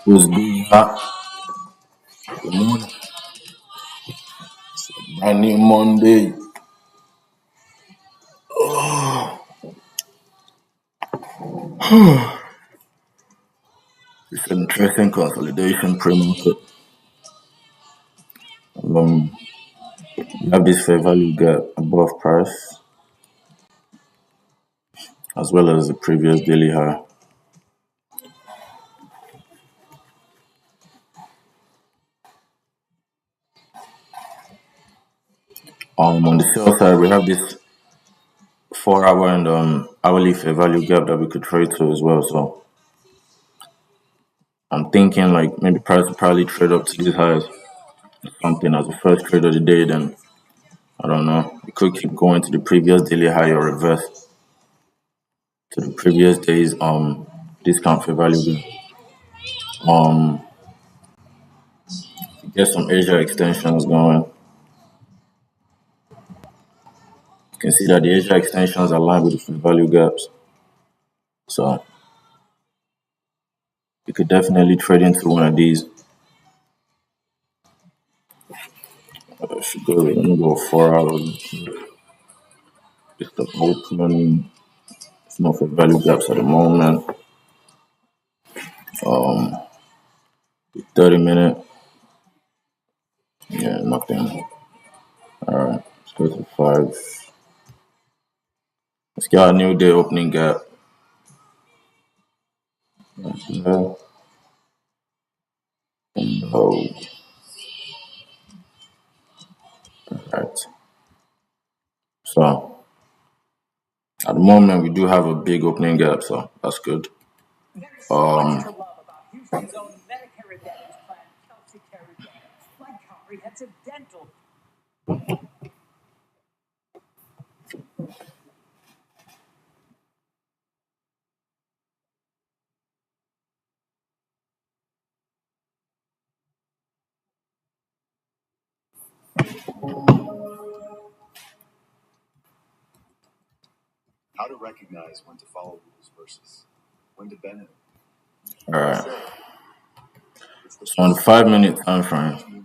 Who's being hot? Good morning. Brand new Monday. It's an interesting consolidation pre-market. You have this fair value gap above price as well as the previous daily high. On the sell side, we have this 4 hour and hourly fair value gap that we could trade to as well. So I'm thinking like maybe price will probably trade up to these highs, something as the first trade of the day. Then I don't know. It could keep going to the previous daily high or reverse to the previous day's discount fair value gap. Get some Asia extensions going. You can see that the Asia extensions align with the fair value gaps. So you could definitely trade into one of these. I should go. Let me go 4 hours. Just the open. It's not fair value gaps at the moment. 30 minute. Yeah, nothing. Alright, let's go to 5. Let's get our new day opening gap. No. Hold. Alright. So at the moment we do have a big opening gap, so that's good. How to recognize when to follow rules versus when to bend them. Alright. So on the 5 minute time frame,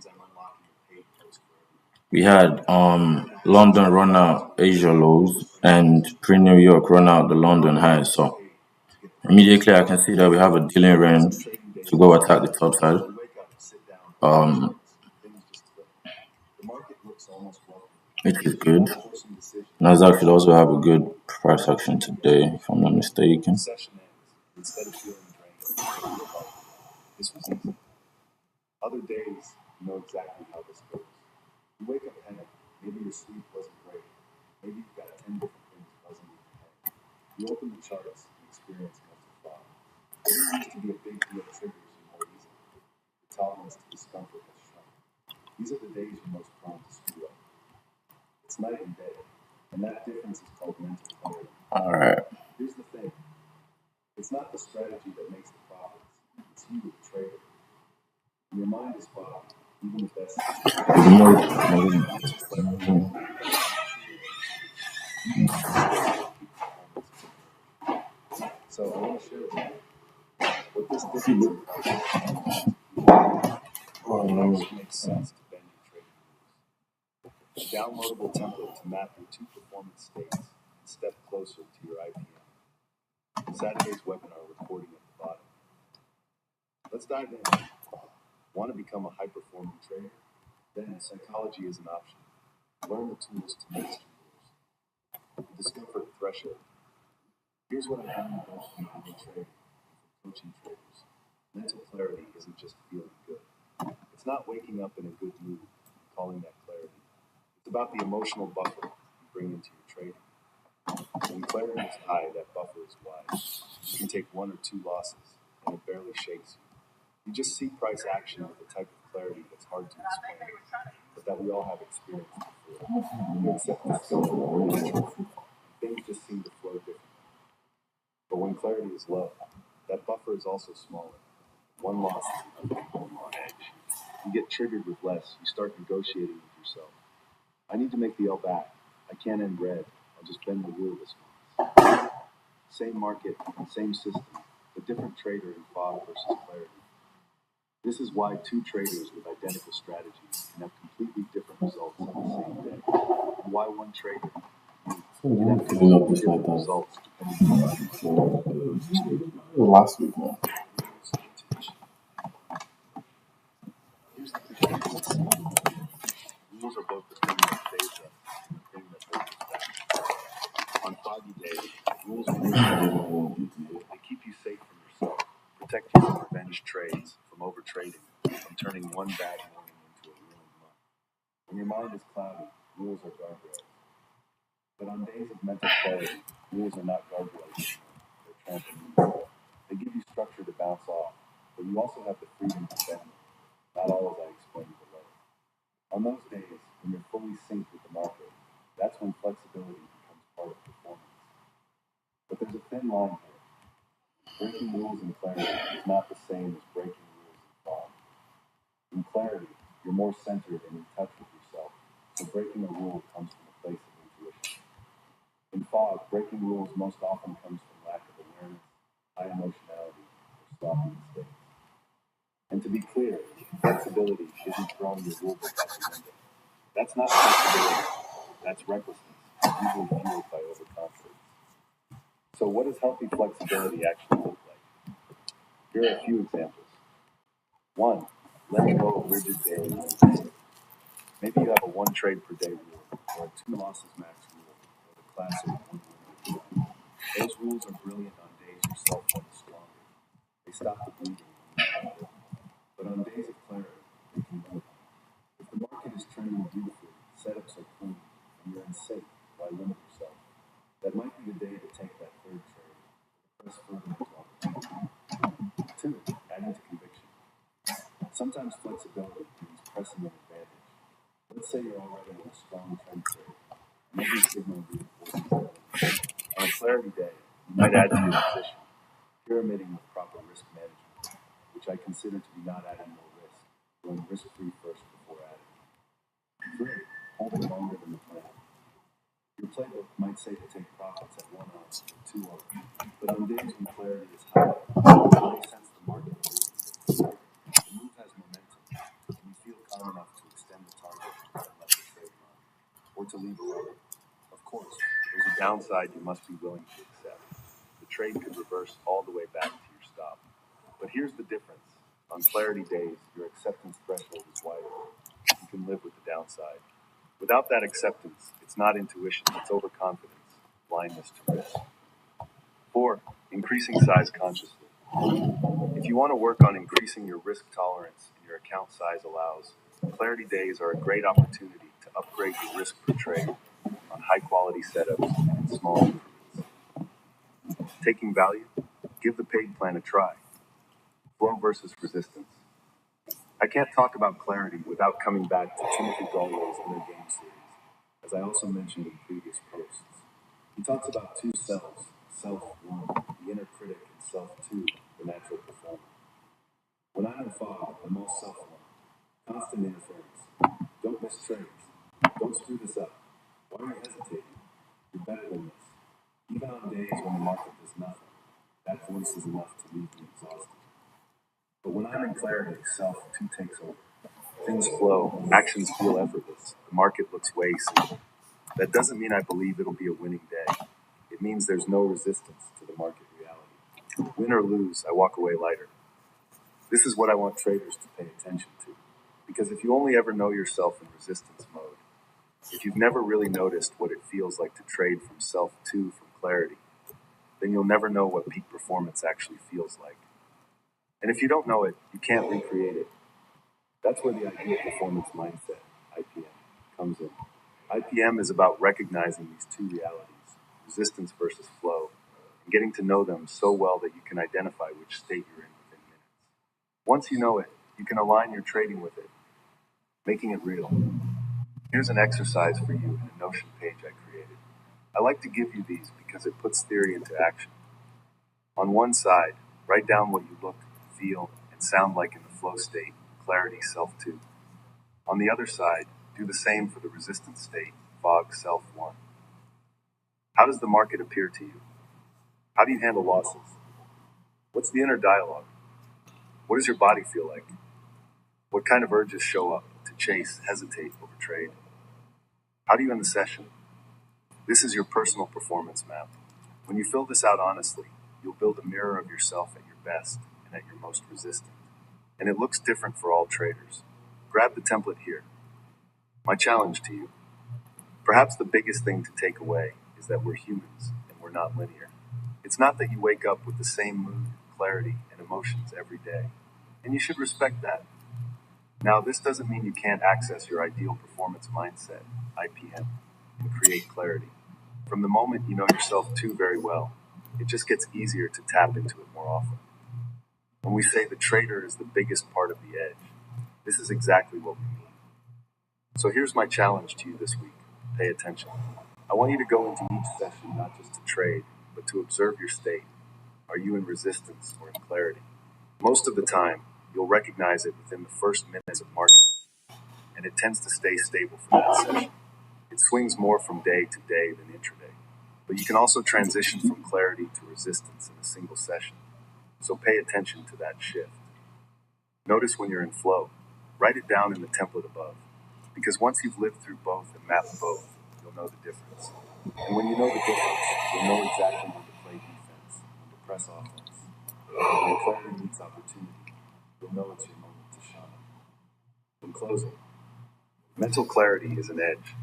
we had London run out Asia lows and pre-New York run out the London highs. So immediately I can see that we have a dealing range to go attack the top side. Which is good. Nasdaq should also have a good price action today, if I'm not mistaken. Other days, you know exactly how this goes. You wake up panicked. Maybe your sleep wasn't great. Maybe you've got 10 different things buzzing in your head. You open the charts and experience mental fog. What used to be a big deal triggers you more easily. The tolerance to discomfort has shrunk. These are the days you're most prone to screw up. It's night and day, and that difference is called mental clarity. Alright. Here's the thing. It's not the strategy that makes the profits. It's you, the trader. Your mind is fogged, even if that's So I want to share with you what this difference in price makes sense to bend your trading rules. A downloadable template to map your 2 performance states and step closer to your IPM. Saturday's webinar recording at the bottom. Let's dive in. Want to become a high-performing trader? Then psychology is an option. Learn the tools to master yours. The discomfort threshold. Here's what I found about being trading and coaching traders. Mental clarity isn't just feeling good. It's not waking up in a good mood and calling that clarity. It's about the emotional buffer you bring into your trading. When clarity is high, that buffer is wide. You can take 1 or 2 losses, and it barely shakes you. You just see price action with a type of clarity that's hard to explain, but that we all have experienced before. You accept this things just seem to flow differently. But when clarity is low, that buffer is also smaller. 1 loss is on edge. You get triggered with less. You start negotiating with yourself. I need to make the L back. I can't end red. I'll just bend the rule this once. Same market, same system, but different trader in fog versus clarity. This is why two traders with identical strategies can have completely different results on the same day. And why one trader can have Filling up completely this like different that. results depending on Last week, man. Here's the thing. Rules are both the thing that saves us and the thing that holds us back. On foggy days, rules are really they keep you safe from yourself, protect you from revenge trades, from overtrading, from turning one bad morning into a ruined month. When your mind is cloudy, rules are guardrails. But on days of mental clarity, rules are not guardrails anymore. They're trampolines. They give you structure to bounce off, but you also have the freedom to bend them. Not all as I explained below. On those days, when you're fully synced with the market, that's when flexibility becomes part of performance. But there's a thin line here. Breaking rules in clarity is not the same as breaking rules in fog. In clarity, you're more centered and in touch with yourself, so breaking a rule comes from a place of intuition. In fog, breaking rules most often comes from lack of awareness, high emotionality, or sloppy mistakes. And to be clear, flexibility isn't throwing your rule book out the window. That's not flexibility. That's recklessness, usually fueled by overconfidence. So what does healthy flexibility actually look like? Here are a few examples. 1. Let go of rigid daily rules. Maybe you have a one trade per day rule, or a two losses max rule, or the classic one win rule. Those rules are brilliant on days your self-one is stronger. They stop the bleeding when you're not there. But on days of clarity, they can limit. If the market is trending beautifully, setups are clean, and you're in sync, why limit yourself? That might be the day to take that third trade. Press further into opportunity. 2. Adding to conviction. Sometimes flexibility means pressing an advantage. Let's say you're already in a strong trend trade. Maybe signal reinforces that. On a clarity day, you might add to your position, pyramiding with proper risk management, which I consider to be not adding more risk, going risk-free first before adding. 3. Hold it longer than the plan. Your playbook might say to take profits at 1 ounce or 2 ounce, but on days when clarity is high, you may sense the market moving. The move has momentum, and you feel calm enough to extend the target and let the trade run, or to leave alone. Of course, there's a downside you must be willing to accept. The trade could reverse all the way back to your stop. But here's the difference. On clarity days, your acceptance threshold is wider. You can live with the downside. Without that acceptance, it's not intuition, it's overconfidence, blindness to risk. 4. Increasing size consciously. If you want to work on increasing your risk tolerance and your account size allows, clarity days are a great opportunity to upgrade your risk per trade on high quality setups and small increments. Taking value? Give the paid plan a try. Flow versus resistance. I can't talk about clarity without coming back to Timothy Galway's Inner Game series, as I also mentioned in previous posts. He talks about two selves, self one, the inner critic, and self two, the natural performer. When I'm in fog, I'm all self one, constant interference. Don't miss trades. Don't screw this up. Why are you hesitating? You're better than this. Even on days when the market does nothing, that voice is enough to leave me exhausted. But when I'm in clarity, self two takes over. Things flow, actions feel effortless, the market looks way simple. That doesn't mean I believe it'll be a winning day. It means there's no resistance to the market reality. Win or lose, I walk away lighter. This is what I want traders to pay attention to. Because if you only ever know yourself in resistance mode, if you've never really noticed what it feels like to trade from self two from clarity, then you'll never know what peak performance actually feels like. And if you don't know it, you can't recreate it. That's where the ideal performance mindset, IPM, comes in. IPM is about recognizing these two realities, resistance versus flow, and getting to know them so well that you can identify which state you're in within minutes. Once you know it, you can align your trading with it, making it real. Here's an exercise for you in a Notion page I created. I like to give you these because it puts theory into action. On one side, write down what you look, feel, and sound like in the flow state, clarity self 2. On the other side, do the same for the resistance state, fog self 1. How does the market appear to you? How do you handle losses? What's the inner dialogue? What does your body feel like? What kind of urges show up to chase, hesitate, over trade? How do you end the session? This is your personal performance map. When you fill this out honestly, you'll build a mirror of yourself at your best and at your most resistant. And it looks different for all traders. Grab the template here. My challenge to you. Perhaps the biggest thing to take away is that we're humans and we're not linear. It's not that you wake up with the same mood, clarity, and emotions every day. And you should respect that. Now, this doesn't mean you can't access your ideal performance mindset, IPM, and create clarity. From the moment you know yourself too very well, it just gets easier to tap into it more often. When we say the trader is the biggest part of the edge, this is exactly what we mean. So here's my challenge to you this week. Pay attention. I want you to go into each session not just to trade, but to observe your state. Are you in resistance or in clarity? Most of the time, you'll recognize it within the first minutes of market, and it tends to stay stable for that session. It swings more from day to day than intraday, but you can also transition from clarity to resistance in a single session. So pay attention to that shift. Notice when you're in flow. Write it down in the template above, because once you've lived through both and mapped both, you'll know the difference. And when you know the difference, you'll know exactly when to play defense, when to press offense. When clarity meets opportunity, you'll know it's your moment to shine. In closing, mental clarity is an edge.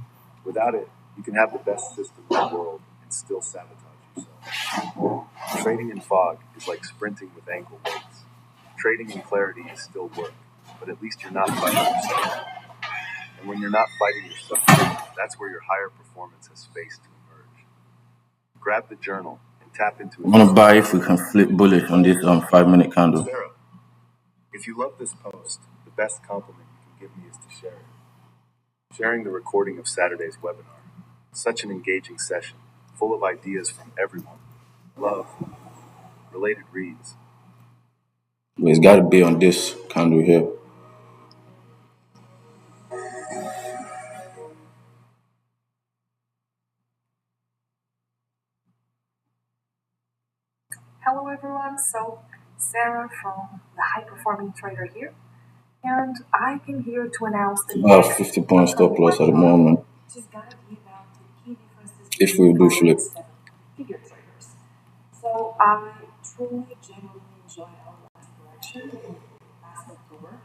Without it, you can have the best system in the world and still sabotage yourself. Trading in fog is like sprinting with ankle weights. Trading in clarity is still work, but at least you're not fighting yourself. And when you're not fighting yourself, that's where your higher performance has space to emerge. Grab the journal and tap into it. I want to buy if we can flip bullish on this 5-minute candle. Sarah, if you love this post, the best compliment you can give me is to share it. Sharing the recording of Saturday's webinar. Such an engaging session, full of ideas from everyone. Love, related reads. But it's got to be on this candle here. Hello everyone, so Sarah from the High Performing Trader here, and I came here to announce the About 50 point stop loss at the moment. which is going to be about the key differences If we do flip. figure traders. So I truly, genuinely enjoyed our last collection in last October.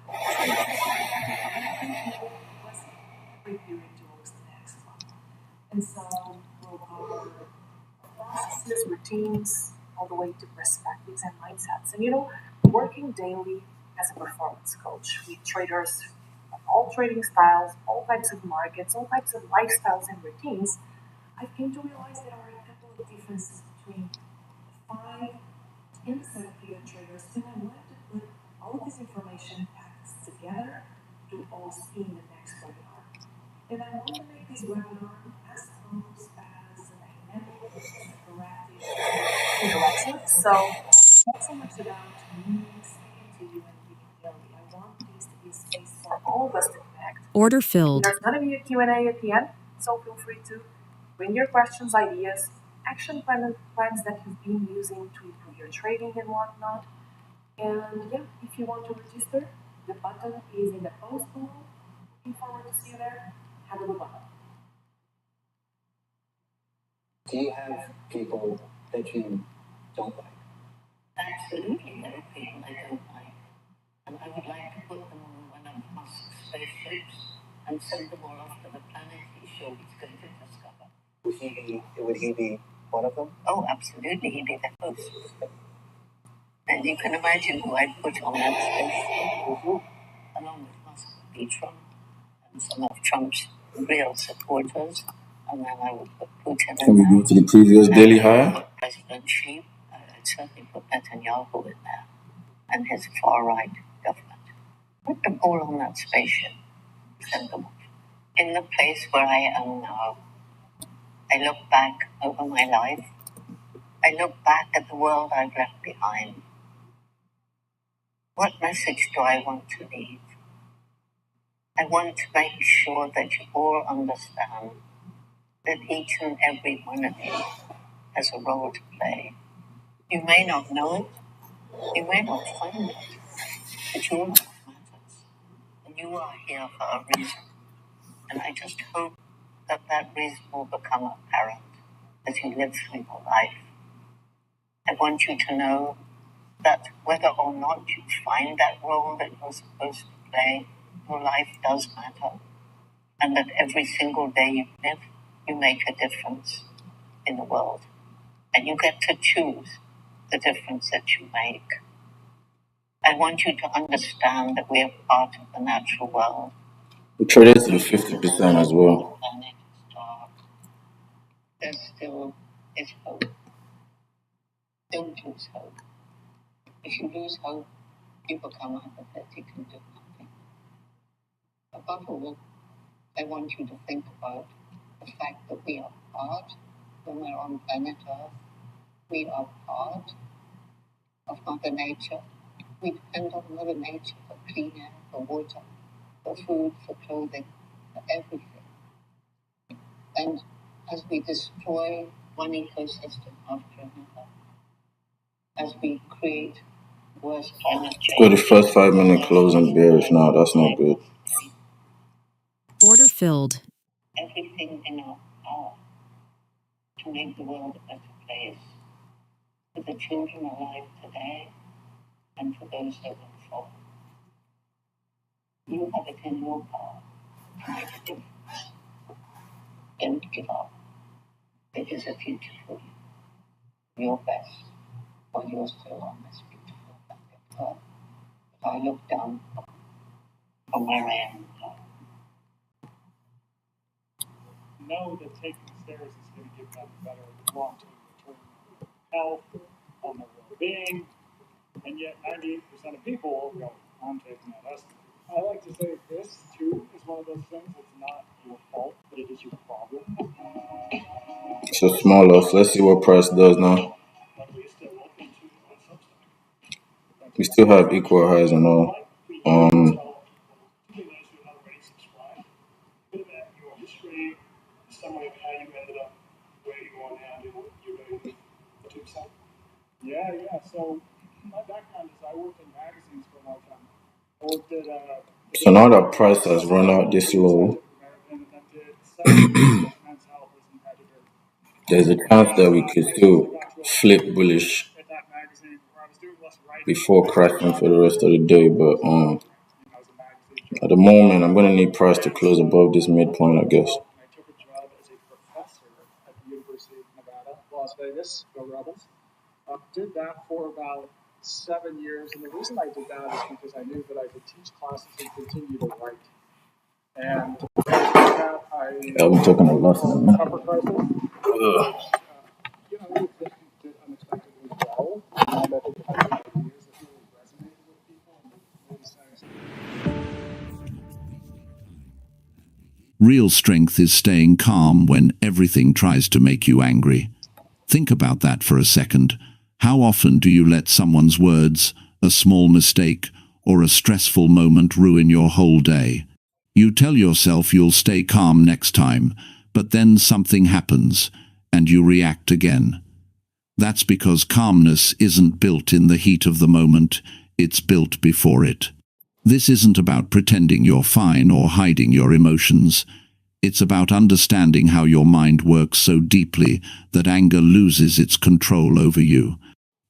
Was preparing towards the next one. And so we'll cover processes, routines, all the way to perspectives and mindsets. And working daily as a performance coach with traders of all trading styles, all types of markets, all types of lifestyles and routines, I came to realize there are a couple of differences between the 5 and the 7-figure traders, and I wanted to put all of this information packed together to all see in the next webinar. And I want to make this webinar as close as dynamic, interactive, intellectual. So not so much about me speaking to you and giving daily. I want this to be a space for all of us to connect. Order filled. There's going to be a Q&A at the end, so feel free to bring your questions, ideas, action plans that you've been using to improve your trading and whatnot. And yeah, if you want to register, the button is in the post below. Looking forward to see you there. Have a good one. Do you have people that you don't like? Absolutely, there are people I don't like. And I would like to put them on one of Musk's spaceships and send them all off to the planet he's sure he's going to discover. Would he be one of them? Oh, absolutely, he'd be the host. And you can imagine who I'd put on that spaceship. Along with Musk would be Trump and some of Trump's real supporters. And then I would put Putin Can we in there. go to the previous daily high? Put President Xi. I'd certainly put Netanyahu in there. And his far-right government. Put them all on that spaceship. Send them off. In the place where I am now, I look back over my life. I look back at the world I've left behind. What message do I want to leave? I want to make sure that you all understand that each and every one of you has a role to play. You may not know it, you may not find it, but your life matters. And you are here for a reason. And I just hope that that reason will become apparent as you live through your life. I want you to know that whether or not you find that role that you're supposed to play, your life does matter. And that every single day you live, you make a difference in the world. And you get to choose the difference that you make. I want you to understand that we are part of the natural world. We traded to the 50% as well. Planet, star. There still is hope. Don't lose hope. If you lose hope, you become apathetic and do nothing. Above all, I want you to think about the fact that we are part, when we're on planet Earth, we are part of Mother Nature. We depend on Mother Nature for clean air, for water, for food, for clothing, for everything. And as we destroy one ecosystem after another, as we create worse climate change. Go the first 5 minute closing bearish now. That's not good. Order filled. Everything in our power to make the world a better place for the children alive today and for those that will follow. You have it in your power to make a difference. Don't give up. There is a future for you. Your best while you're still on this beautiful planet Earth. But I look down from where I am now. Know that taking stairs is going to give them better long-term return on health, on their well-being, and yet 98% of people go, I'm taking that estimate. I like to say this, too, is one of those things that's not your fault, but it is your problem. It's a small loss. Let's see what price does now. We still have equal highs and all. Summary of how you ended up where you are now and what you're going to do for 2%. Yeah. So my background is I worked in magazines for a long time. I worked at So now that price has run out this low, there's a chance that we could still flip bullish before crashing for the rest of the day. But at the moment, I'm going to need price to close above this midpoint, I guess. I took a job as a professor at the University of Nevada, Las Vegas, go Rebels. Did that for about 7 years, and the reason I did that is because I knew that I could teach classes and continue to write. And that I'm taking a loss in a copper prices, did unexpectedly well, and I think I had ideas that really resonated with people and really saying. Real strength is staying calm when everything tries to make you angry. Think about that for a second. How often do you let someone's words, a small mistake, or a stressful moment ruin your whole day? You tell yourself you'll stay calm next time, but then something happens, and you react again. That's because calmness isn't built in the heat of the moment, it's built before it. This isn't about pretending you're fine or hiding your emotions. It's about understanding how your mind works so deeply that anger loses its control over you.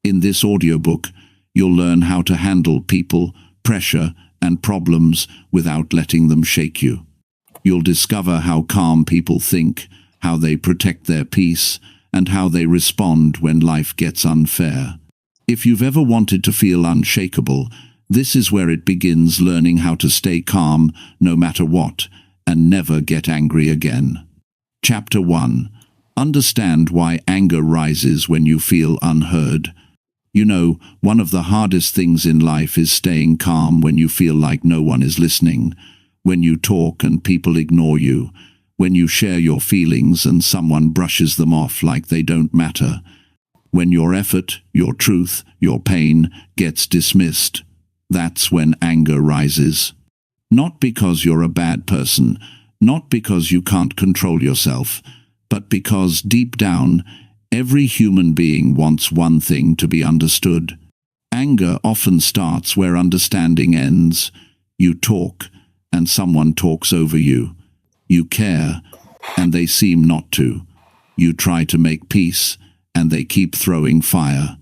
In this audiobook, you'll learn how to handle people, pressure, and problems without letting them shake you. You'll discover how calm people think, how they protect their peace, and how they respond when life gets unfair. If you've ever wanted to feel unshakable, this is where it begins, learning how to stay calm no matter what, and never get angry again. Chapter 1. Understand why anger rises when you feel unheard. You know, one of the hardest things in life is staying calm when you feel like no one is listening, when you talk and people ignore you, when you share your feelings and someone brushes them off like they don't matter, when your effort, your truth, your pain gets dismissed. That's when anger rises. Not because you're a bad person, not because you can't control yourself, but because deep down, every human being wants one thing to be understood. Anger often starts where understanding ends. You talk, and someone talks over you. You care, and they seem not to. You try to make peace, and they keep throwing fire.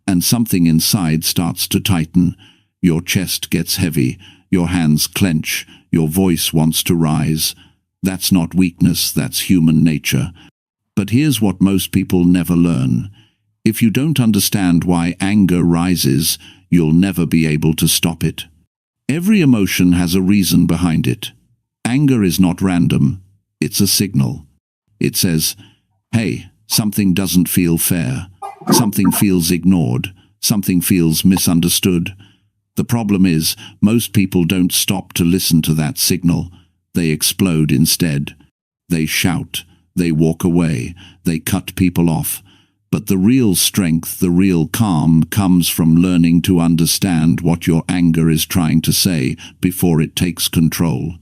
And something inside starts to tighten. Your chest gets heavy, your hands clench, your voice wants to rise. That's not weakness, that's human nature. But here's what most people never learn. If you don't understand why anger rises, you'll never be able to stop it. Every emotion has a reason behind it. Anger is not random, it's a signal. It says, hey, something doesn't feel fair. Something feels ignored. Something feels misunderstood. The problem is, most people don't stop to listen to that signal. They explode instead. They shout. They walk away. They cut people off. But the real strength, the real calm, comes from learning to understand what your anger is trying to say before it takes control.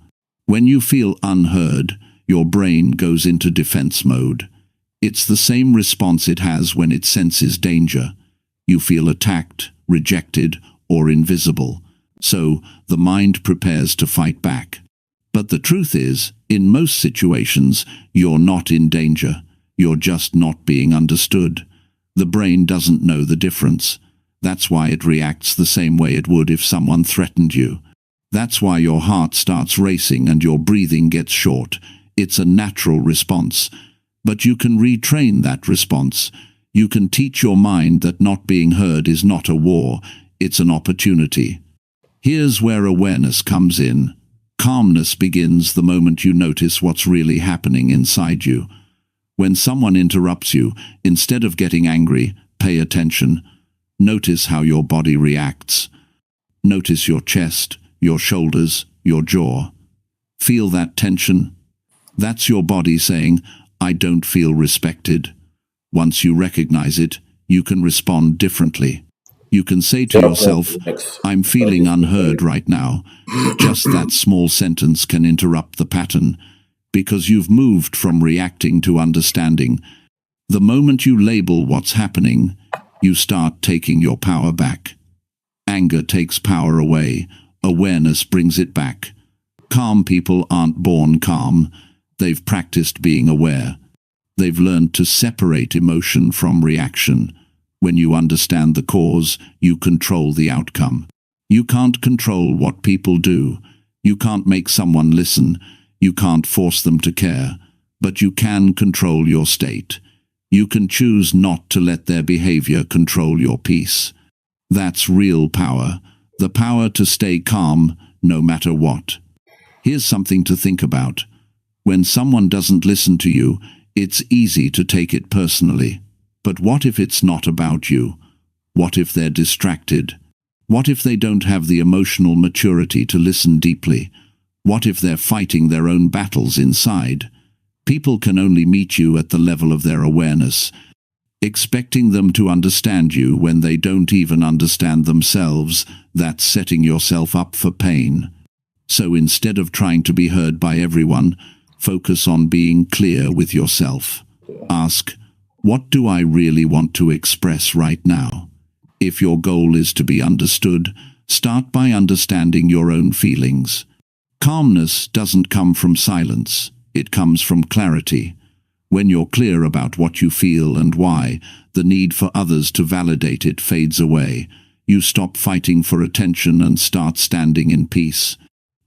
When you feel unheard, your brain goes into defense mode. It's the same response it has when it senses danger. You feel attacked, rejected, or invisible. So, the mind prepares to fight back. But the truth is, in most situations, you're not in danger. You're just not being understood. The brain doesn't know the difference. That's why it reacts the same way it would if someone threatened you. That's why your heart starts racing and your breathing gets short. It's a natural response. But you can retrain that response. You can teach your mind that not being heard is not a war, it's an opportunity. Here's where awareness comes in. Calmness begins the moment you notice what's really happening inside you. When someone interrupts you, instead of getting angry, pay attention. Notice how your body reacts. Notice your chest, your shoulders, your jaw. Feel that tension? That's your body saying, I don't feel respected. Once you recognize it, you can respond differently. You can say to yourself, I'm feeling unheard right now. Just that small sentence can interrupt the pattern, because you've moved from reacting to understanding. The moment you label what's happening, you start taking your power back. Anger takes power away. Awareness brings it back. Calm people aren't born calm. They've practiced being aware. They've learned to separate emotion from reaction. When you understand the cause, you control the outcome. You can't control what people do. You can't make someone listen. You can't force them to care. But you can control your state. You can choose not to let their behavior control your peace. That's real power. The power to stay calm, no matter what. Here's something to think about. When someone doesn't listen to you, it's easy to take it personally. But what if it's not about you? What if they're distracted? What if they don't have the emotional maturity to listen deeply? What if they're fighting their own battles inside? People can only meet you at the level of their awareness. Expecting them to understand you when they don't even understand themselves, that's setting yourself up for pain. So instead of trying to be heard by everyone, focus on being clear with yourself. Ask, what do I really want to express right now? If your goal is to be understood, start by understanding your own feelings. Calmness doesn't come from silence, it comes from clarity. When you're clear about what you feel and why, the need for others to validate it fades away. You stop fighting for attention and start standing in peace.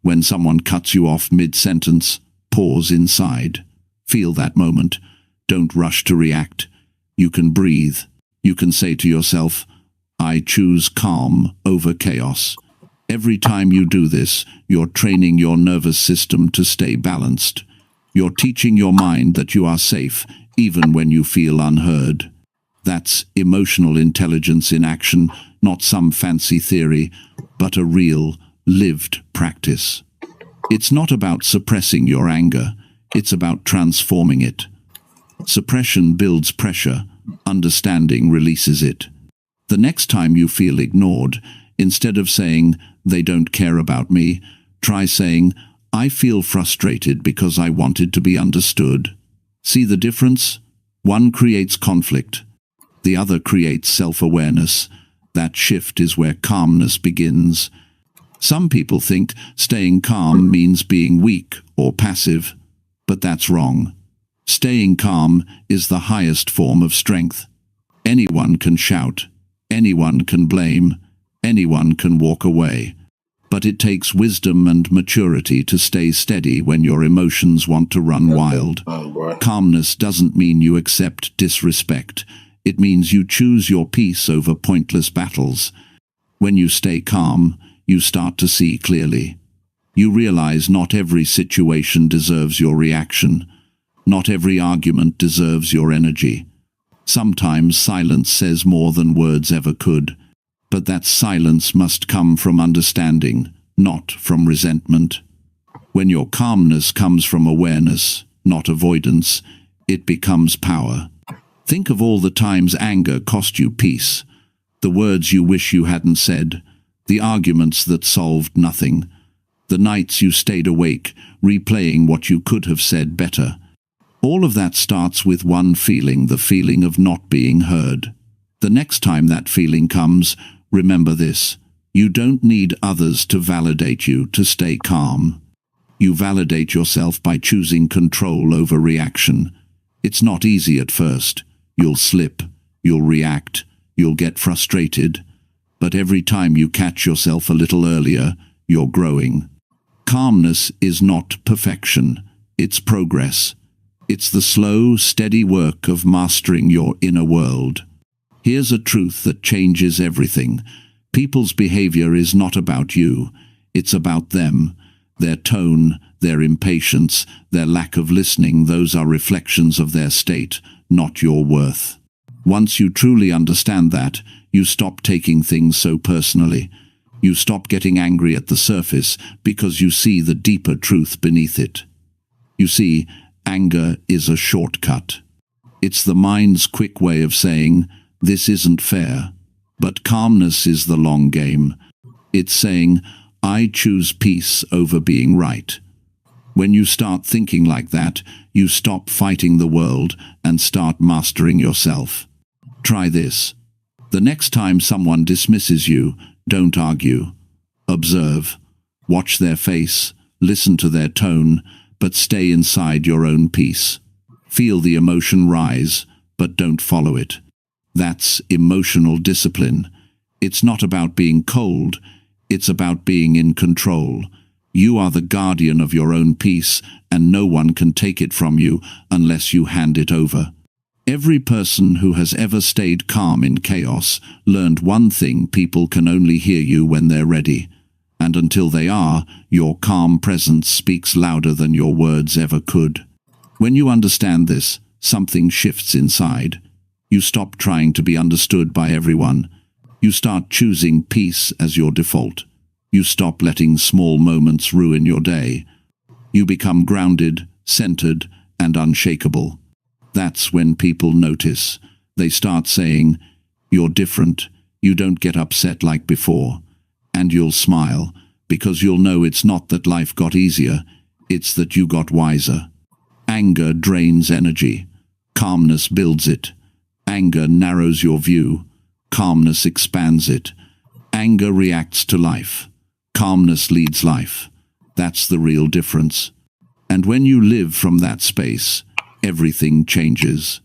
When someone cuts you off mid-sentence, pause inside. Feel that moment. Don't rush to react. You can breathe. You can say to yourself, I choose calm over chaos. Every time you do this, you're training your nervous system to stay balanced. You're teaching your mind that you are safe, even when you feel unheard. That's emotional intelligence in action, not some fancy theory, but a real, lived practice. It's not about suppressing your anger, it's about transforming it. Suppression builds pressure, understanding releases it. The next time you feel ignored, instead of saying, they don't care about me, Try saying, I feel frustrated because I wanted to be understood. See the difference? One creates conflict. The other creates self-awareness. That shift is where calmness begins. Some people think staying calm means being weak or passive, but that's wrong. Staying calm is the highest form of strength. Anyone can shout, anyone can blame, anyone can walk away. But it takes wisdom and maturity to stay steady when your emotions want to run wild. Calmness doesn't mean you accept disrespect. It means you choose your peace over pointless battles. When you stay calm, you start to see clearly. You realize not every situation deserves your reaction. Not every argument deserves your energy. Sometimes silence says more than words ever could. But that silence must come from understanding, not from resentment. When your calmness comes from awareness, not avoidance, it becomes power. Think of all the times anger cost you peace, the words you wish you hadn't said, the arguments that solved nothing, the nights you stayed awake, replaying what you could have said better. All of that starts with one feeling, the feeling of not being heard. The next time that feeling comes, remember this: you don't need others to validate you to stay calm. You validate yourself by choosing control over reaction. It's not easy at first. You'll slip, you'll react, you'll get frustrated. But every time you catch yourself a little earlier, you're growing. Calmness is not perfection, it's progress. It's the slow, steady work of mastering your inner world. Here's a truth that changes everything. People's behavior is not about you. It's about them. Their tone, their impatience, their lack of listening, those are reflections of their state, not your worth. Once you truly understand that, you stop taking things so personally. You stop getting angry at the surface because you see the deeper truth beneath it. You see, anger is a shortcut. It's the mind's quick way of saying, this isn't fair. But calmness is the long game. It's saying, I choose peace over being right. When you start thinking like that, you stop fighting the world and start mastering yourself. Try this. The next time someone dismisses you, don't argue. Observe. Watch their face, listen to their tone, but stay inside your own peace. Feel the emotion rise, but don't follow it. That's emotional discipline. It's not about being cold, it's about being in control. You are the guardian of your own peace, and no one can take it from you unless you hand it over. Every person who has ever stayed calm in chaos learned one thing: people can only hear you when they're ready. And until they are, your calm presence speaks louder than your words ever could. When you understand this, something shifts inside. You stop trying to be understood by everyone. You start choosing peace as your default. You stop letting small moments ruin your day. You become grounded, centered, and unshakable. That's when people notice. They start saying, you're different, you don't get upset like before. And you'll smile, because you'll know it's not that life got easier, it's that you got wiser. Anger drains energy. Calmness builds it. Anger narrows your view. Calmness expands it. Anger reacts to life. Calmness leads life. That's the real difference. And when you live from that space, everything changes.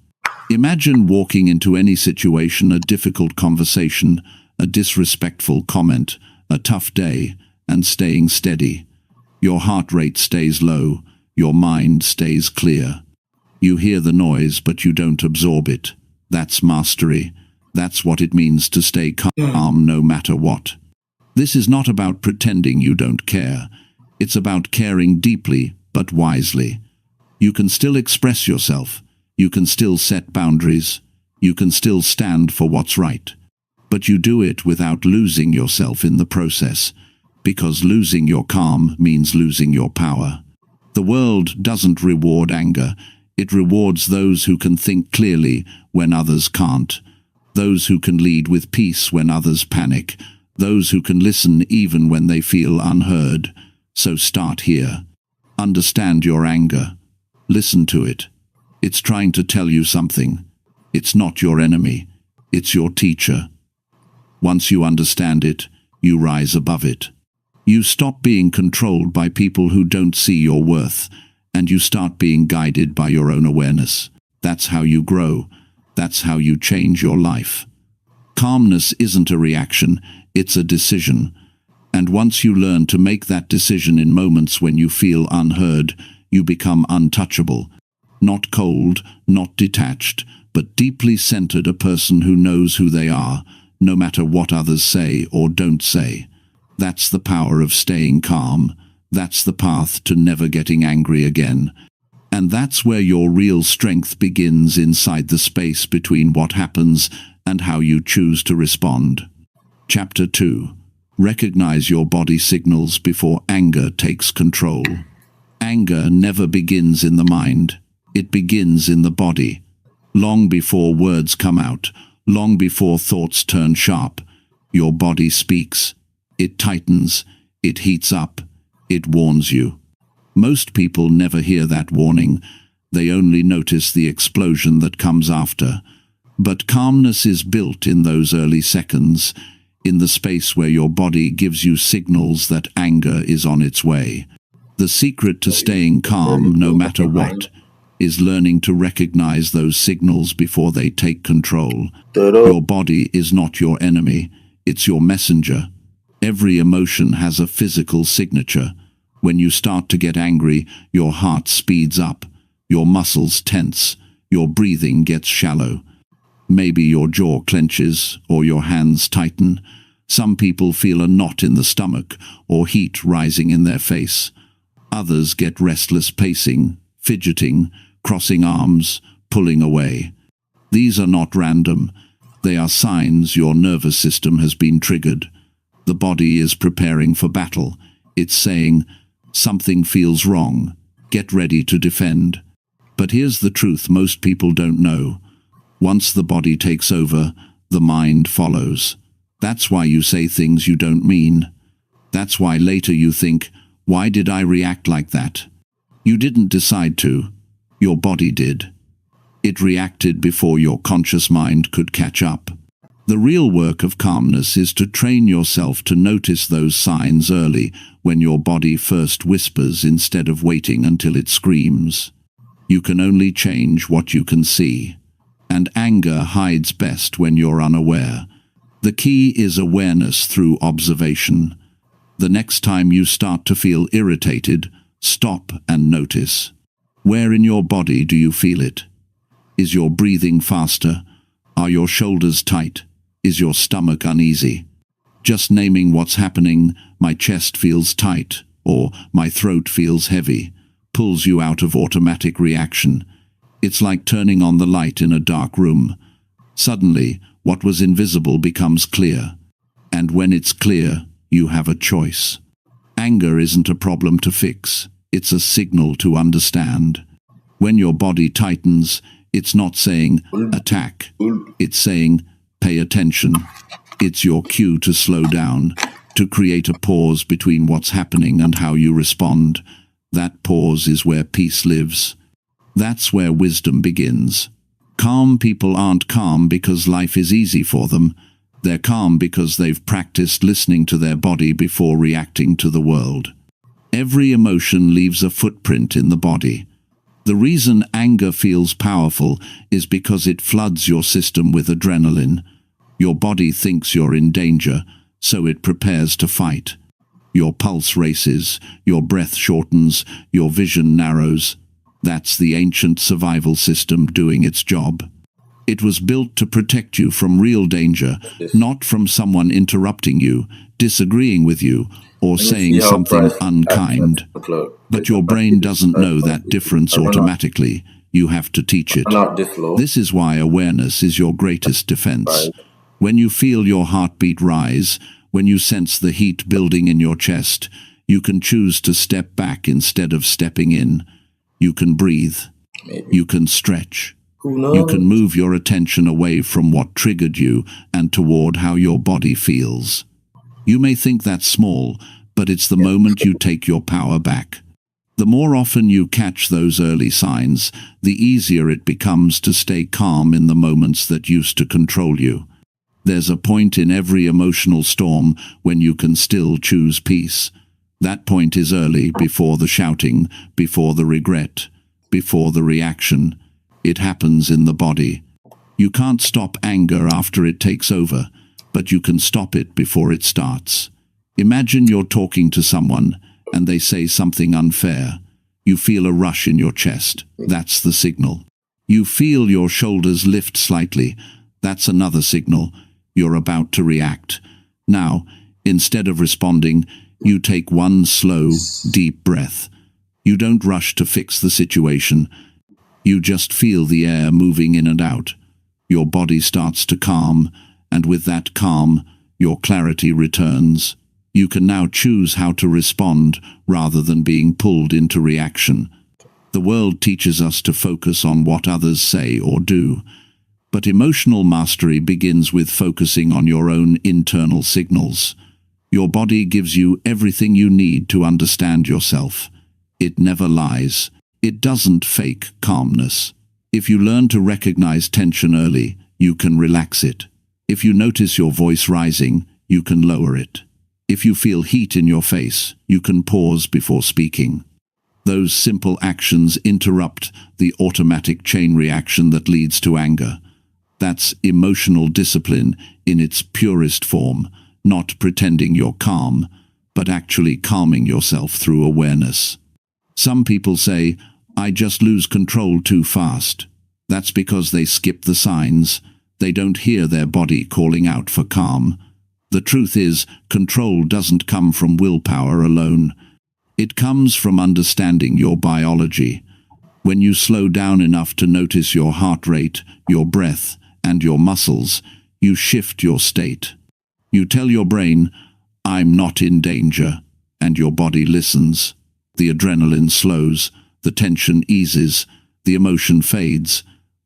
Imagine walking into any situation, a difficult conversation, a disrespectful comment, a tough day, and staying steady. Your heart rate stays low. Your mind stays clear. You hear the noise, but you don't absorb it. That's mastery. That's what it means to stay calm no matter what. This is not about pretending you don't care. It's about caring deeply, but wisely. You can still express yourself. You can still set boundaries. You can still stand for what's right. But you do it without losing yourself in the process, because losing your calm means losing your power. The world doesn't reward anger. It rewards those who can think clearly when others can't, those who can lead with peace when others panic, those who can listen even when they feel unheard. So start here. Understand your anger. Listen to it. It's trying to tell you something. It's not your enemy. It's your teacher. Once you understand it, you rise above it. You stop being controlled by people who don't see your worth, and you start being guided by your own awareness. That's how you grow. That's how you change your life. Calmness isn't a reaction, it's a decision. And once you learn to make that decision in moments when you feel unheard, you become untouchable. Not cold, not detached, but deeply centered, a person who knows who they are, no matter what others say or don't say. That's the power of staying calm. That's the path to never getting angry again. And that's where your real strength begins, inside the space between what happens and how you choose to respond. Chapter 2. Recognize your body signals before anger takes control. Anger never begins in the mind. It begins in the body. Long before words come out, long before thoughts turn sharp, your body speaks. It tightens, it heats up, it warns you. Most people never hear that warning. They only notice the explosion that comes after. But calmness is built in those early seconds, in the space where your body gives you signals that anger is on its way. The secret to staying calm, no matter what, is learning to recognize those signals before they take control. Your body is not your enemy, it's your messenger. Every emotion has a physical signature. When you start to get angry, your heart speeds up, your muscles tense, your breathing gets shallow. Maybe your jaw clenches or your hands tighten. Some people feel a knot in the stomach or heat rising in their face. Others get restless pacing, fidgeting, crossing arms, pulling away. These are not random. They are signs your nervous system has been triggered. The body is preparing for battle. It's saying, something feels wrong. Get ready to defend. But here's the truth most people don't know. Once the body takes over, the mind follows. That's why you say things you don't mean. That's why later you think, why did I react like that? You didn't decide to. Your body did. It reacted before your conscious mind could catch up. The real work of calmness is to train yourself to notice those signs early, when your body first whispers instead of waiting until it screams. You can only change what you can see. And anger hides best when you're unaware. The key is awareness through observation. The next time you start to feel irritated, stop and notice. Where in your body do you feel it? Is your breathing faster? Are your shoulders tight? Is your stomach uneasy? Just naming what's happening, my chest feels tight, or my throat feels heavy, pulls you out of automatic reaction. It's like turning on the light in a dark room. Suddenly, what was invisible becomes clear. And when it's clear, you have a choice. Anger isn't a problem to fix. It's a signal to understand. When your body tightens, it's not saying, attack. It's saying, pay attention. It's your cue to slow down, to create a pause between what's happening and how you respond. That pause is where peace lives. That's where wisdom begins. Calm people aren't calm because life is easy for them. They're calm because they've practiced listening to their body before reacting to the world. Every emotion leaves a footprint in the body. The reason anger feels powerful is because it floods your system with adrenaline. Your body thinks you're in danger, so it prepares to fight. Your pulse races, your breath shortens, your vision narrows. That's the ancient survival system doing its job. It was built to protect you from real danger, not from someone interrupting you, disagreeing with you, or saying something unkind. But your brain doesn't know that difference automatically. You have to teach it. This is why awareness is your greatest defense. When you feel your heartbeat rise, when you sense the heat building in your chest, you can choose to step back instead of stepping in. You can breathe. You can stretch. You can move your attention away from what triggered you and toward how your body feels. You may think that's small, but it's the moment you take your power back. The more often you catch those early signs, the easier it becomes to stay calm in the moments that used to control you. There's a point in every emotional storm when you can still choose peace. That point is early, before the shouting, before the regret, before the reaction. It happens in the body. You can't stop anger after it takes over, but you can stop it before it starts. Imagine you're talking to someone, and they say something unfair. You feel a rush in your chest. That's the signal. You feel your shoulders lift slightly. That's another signal. You're about to react. Now, instead of responding, you take one slow, deep breath. You don't rush to fix the situation. You just feel the air moving in and out. Your body starts to calm, and with that calm, your clarity returns. You can now choose how to respond rather than being pulled into reaction. The world teaches us to focus on what others say or do, but emotional mastery begins with focusing on your own internal signals. Your body gives you everything you need to understand yourself. It never lies. It doesn't fake calmness. If you learn to recognize tension early, you can relax it. If you notice your voice rising, you can lower it. If you feel heat in your face, you can pause before speaking. Those simple actions interrupt the automatic chain reaction that leads to anger. That's emotional discipline in its purest form, not pretending you're calm, but actually calming yourself through awareness. Some people say, "I just lose control too fast." That's because they skip the signs. They don't hear their body calling out for calm. The truth is, control doesn't come from willpower alone. It comes from understanding your biology. When you slow down enough to notice your heart rate, your breath, and your muscles, you shift your state. You tell your brain, "I'm not in danger," and your body listens. The adrenaline slows, the tension eases, the emotion fades.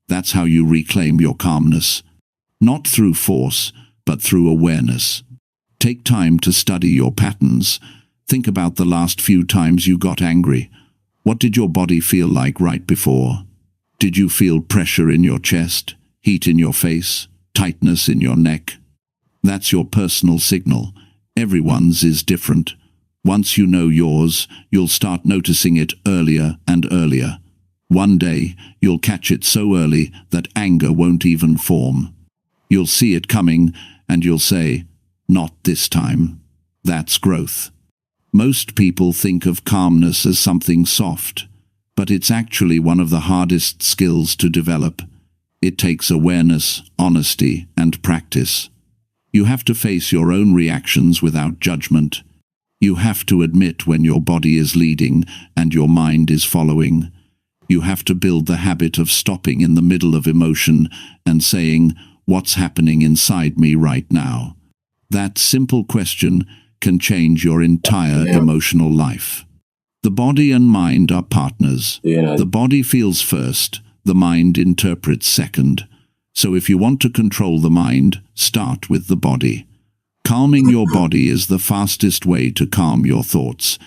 That's how you reclaim your calmness. Not through force, but through awareness. Take time to study your patterns. Think about the last few times you got angry. What did your body feel like right before? Did you feel pressure in your chest, heat in your face, tightness in your neck? That's your personal signal. Everyone's is different. Once you know yours, you'll start noticing it earlier and earlier. One day, you'll catch it so early that anger won't even form. You'll see it coming, and you'll say, "Not this time." That's growth. Most people think of calmness as something soft, but it's actually one of the hardest skills to develop. It takes awareness, honesty, and practice. You have to face your own reactions without judgment. You have to admit when your body is leading and your mind is following. You have to build the habit of stopping in the middle of emotion and saying, "What's happening inside me right now?" That simple question can change your entire emotional life. The body and mind are partners. The body feels first, the mind interprets second. So if you want to control the mind, start with the body. Calming your body is the fastest way to calm your thoughts.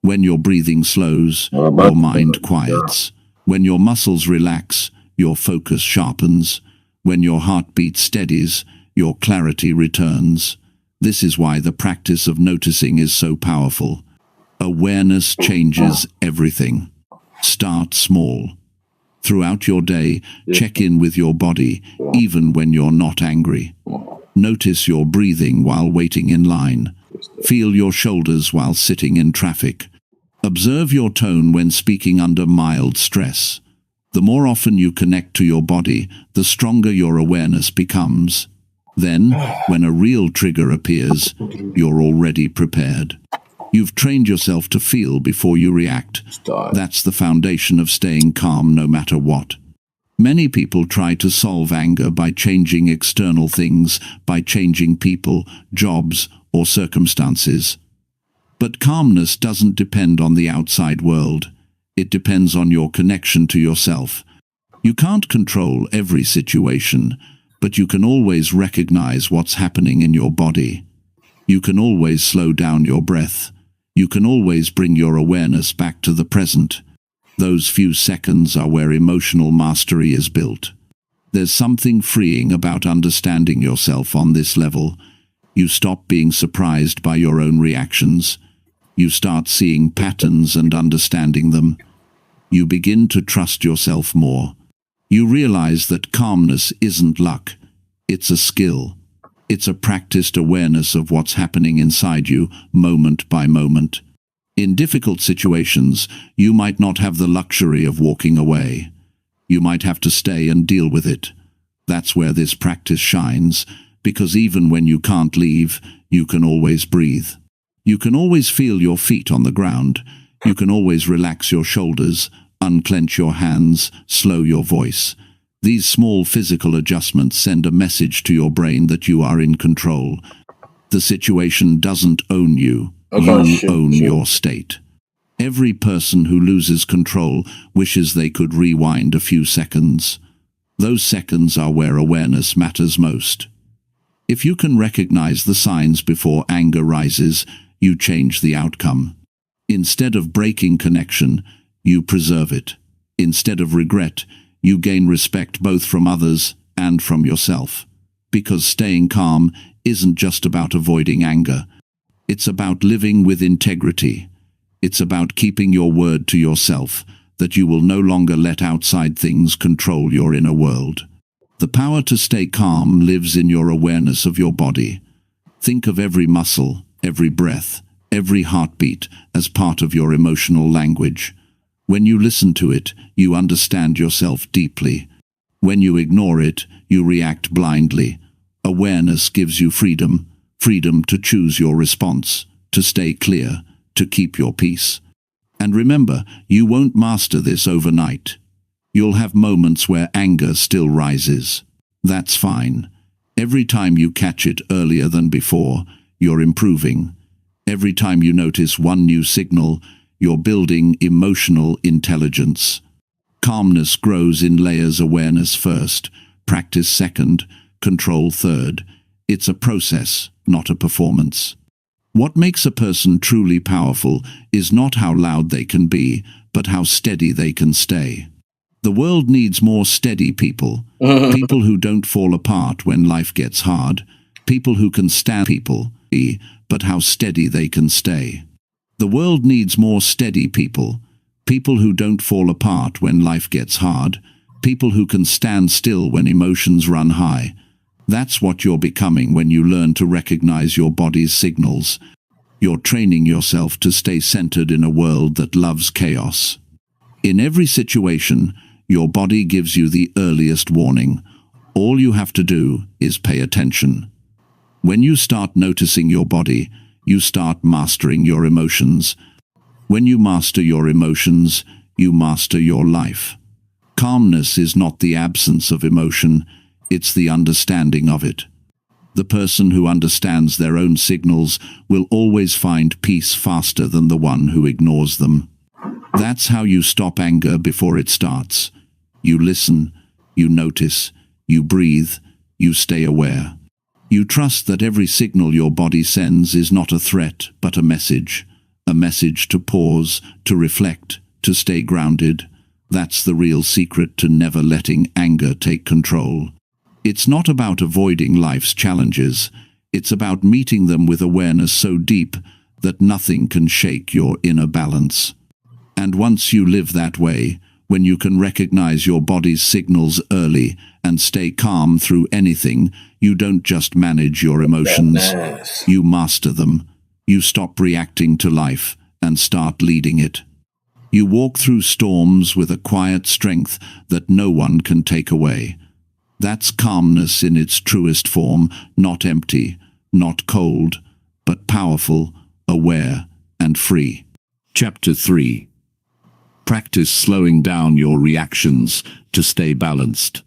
When your breathing slows, your mind quiets. When your muscles relax, your focus sharpens. When your heartbeat steadies, your clarity returns. This is why the practice of noticing is so powerful. Awareness changes everything. Start small. Throughout your day, check in with your body, even when you're not angry. Notice your breathing while waiting in line. Feel your shoulders while sitting in traffic. Observe your tone when speaking under mild stress. The more often you connect to your body, the stronger your awareness becomes. Then, when a real trigger appears, you're already prepared. You've trained yourself to feel before you react. That's the foundation of staying calm no matter what. Many people try to solve anger by changing external things, by changing people, jobs, or circumstances. But calmness doesn't depend on the outside world. It depends on your connection to yourself. You can't control every situation, but you can always recognize what's happening in your body. You can always slow down your breath. You can always bring your awareness back to the present. Those few seconds are where emotional mastery is built. There's something freeing about understanding yourself on this level. You stop being surprised by your own reactions. You start seeing patterns and understanding them. You begin to trust yourself more. You realize that calmness isn't luck. It's a skill. It's a practiced awareness of what's happening inside you, moment by moment. In difficult situations, you might not have the luxury of walking away. You might have to stay and deal with it. That's where this practice shines, because even when you can't leave, you can always breathe. You can always feel your feet on the ground. You can always relax your shoulders, unclench your hands, slow your voice. These small physical adjustments send a message to your brain that you are in control. The situation doesn't own you. You own your state. Every person who loses control wishes they could rewind a few seconds. Those seconds are where awareness matters most. If you can recognize the signs before anger rises, you change the outcome. Instead of breaking connection, you preserve it. Instead of regret, you gain respect both from others and from yourself. Because staying calm isn't just about avoiding anger. It's about living with integrity. It's about keeping your word to yourself, that you will no longer let outside things control your inner world. The power to stay calm lives in your awareness of your body. Think of every muscle, every breath, every heartbeat as part of your emotional language. When you listen to it, you understand yourself deeply. When you ignore it, you react blindly. Awareness gives you freedom to choose your response, to stay clear, to keep your peace. And remember, you won't master this overnight. You'll have moments where anger still rises. That's fine. Every time you catch it earlier than before, you're improving. Every time you notice one new signal, you're building emotional intelligence. Calmness grows in layers: awareness first, practice second, control third. It's a process, not a performance. What makes a person truly powerful is not how loud they can be, but how steady they can stay. The world needs more steady people, people who don't fall apart when life gets hard, people who can stand but how steady they can stay. The world needs more steady people, people who don't fall apart when life gets hard, people who can stand still when emotions run high. That's what you're becoming when you learn to recognize your body's signals. You're training yourself to stay centered in a world that loves chaos. In every situation, your body gives you the earliest warning. All you have to do is pay attention. When you start noticing your body, you start mastering your emotions. When you master your emotions, you master your life. Calmness is not the absence of emotion, it's the understanding of it. The person who understands their own signals will always find peace faster than the one who ignores them. That's how you stop anger before it starts. You listen, you notice, you breathe, you stay aware. You trust that every signal your body sends is not a threat, but a message to pause, to reflect, to stay grounded. That's the real secret to never letting anger take control. It's not about avoiding life's challenges, it's about meeting them with awareness so deep that nothing can shake your inner balance. And once you live that way, when you can recognize your body's signals early and stay calm through anything, you don't just manage your emotions, you master them. You stop reacting to life and start leading it. You walk through storms with a quiet strength that no one can take away. That's calmness in its truest form, not empty, not cold, but powerful, aware, and free. Chapter 3. Practice slowing down your reactions to stay balanced.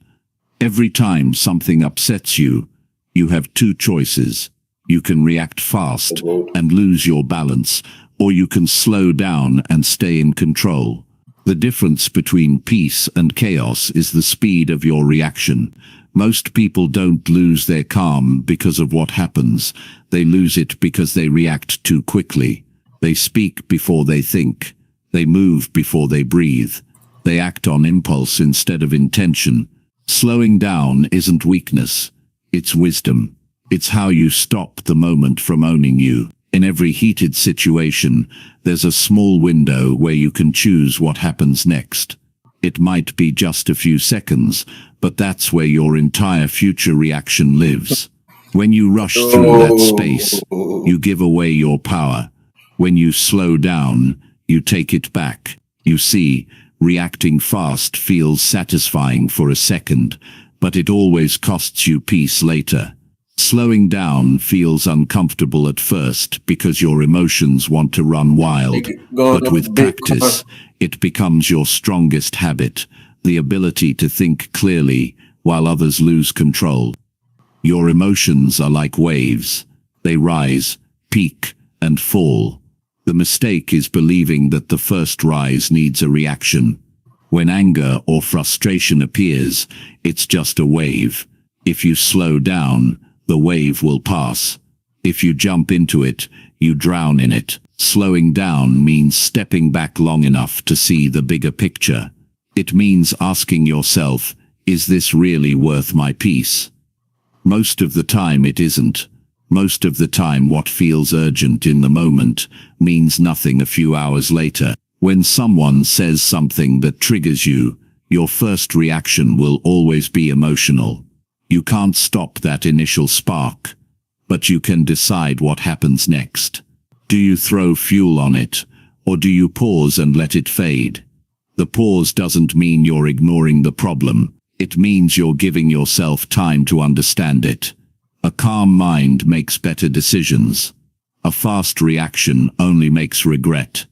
Every time something upsets you, you have two choices. You can react fast and lose your balance, or you can slow down and stay in control. The difference between peace and chaos is the speed of your reaction. Most people don't lose their calm because of what happens. They lose it because they react too quickly. They speak before they think. They move before they breathe. They act on impulse instead of intention. Slowing down isn't weakness. It's wisdom. It's how you stop the moment from owning you. In every heated situation, there's a small window where you can choose what happens next. It might be just a few seconds, but that's where your entire future reaction lives. When you rush through that space, you give away your power. When you slow down, you take it back. You see, reacting fast feels satisfying for a second, but it always costs you peace later. Slowing down feels uncomfortable at first because your emotions want to run wild, but with practice, it becomes your strongest habit, the ability to think clearly while others lose control. Your emotions are like waves. They rise, peak, and fall. The mistake is believing that the first rise needs a reaction. When anger or frustration appears, it's just a wave. If you slow down, the wave will pass. If you jump into it, you drown in it. Slowing down means stepping back long enough to see the bigger picture. It means asking yourself, is this really worth my peace? Most of the time it isn't. Most of the time what feels urgent in the moment means nothing a few hours later. When someone says something that triggers you, your first reaction will always be emotional. You can't stop that initial spark, but you can decide what happens next. Do you throw fuel on it, or do you pause and let it fade? The pause doesn't mean you're ignoring the problem. It means you're giving yourself time to understand it. A calm mind makes better decisions. A fast reaction only makes regret.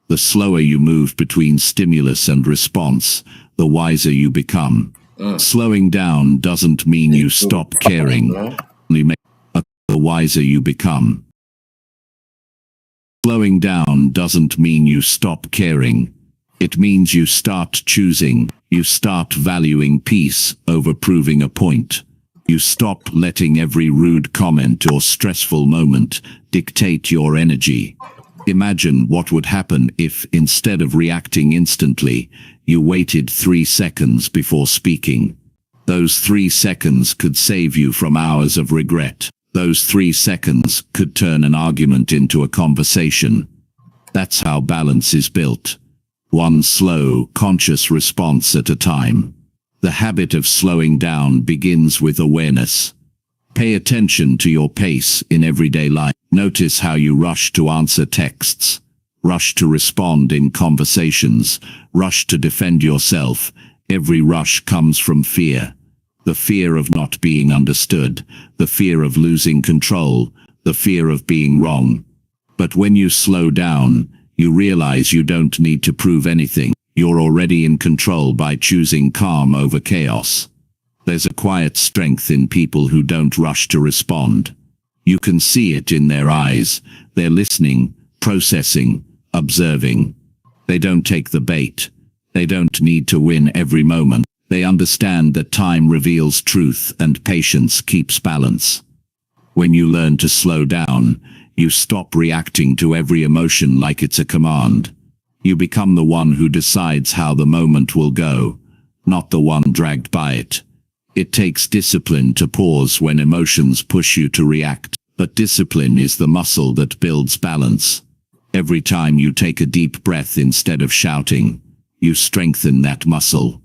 The slower you move between stimulus and response, the wiser you become. Slowing down doesn't mean you stop caring. The wiser you become. Slowing down doesn't mean you stop caring. It means you start choosing. You start valuing peace over proving a point. You stop letting every rude comment or stressful moment dictate your energy. Imagine what would happen if, instead of reacting instantly, you waited 3 seconds before speaking. Those 3 seconds could save you from hours of regret. Those 3 seconds could turn an argument into a conversation. That's how balance is built. One slow, conscious response at a time. The habit of slowing down begins with awareness. Pay attention to your pace in everyday life. Notice how you rush to answer texts, rush to respond in conversations, rush to defend yourself. Every rush comes from fear. The fear of not being understood, the fear of losing control, the fear of being wrong. But when you slow down, you realize you don't need to prove anything. You're already in control by choosing calm over chaos. There's a quiet strength in people who don't rush to respond. You can see it in their eyes. They're listening, processing, observing. They don't take the bait. They don't need to win every moment. They understand that time reveals truth and patience keeps balance. When you learn to slow down, you stop reacting to every emotion like it's a command. You become the one who decides how the moment will go, not the one dragged by it. It takes discipline to pause when emotions push you to react, but discipline is the muscle that builds balance. Every time you take a deep breath instead of shouting, you strengthen that muscle.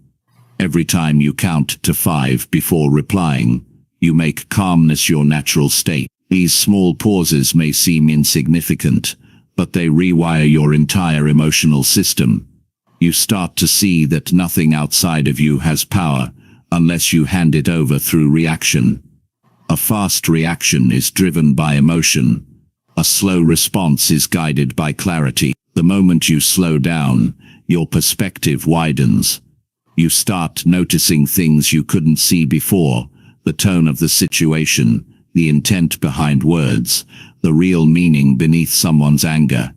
Every time you count to 5 before replying, you make calmness your natural state. These small pauses may seem insignificant, but they rewire your entire emotional system. You start to see that nothing outside of you has power, unless you hand it over through reaction. A fast reaction is driven by emotion. A slow response is guided by clarity. The moment you slow down, your perspective widens. You start noticing things you couldn't see before, the tone of the situation, the intent behind words, the real meaning beneath someone's anger.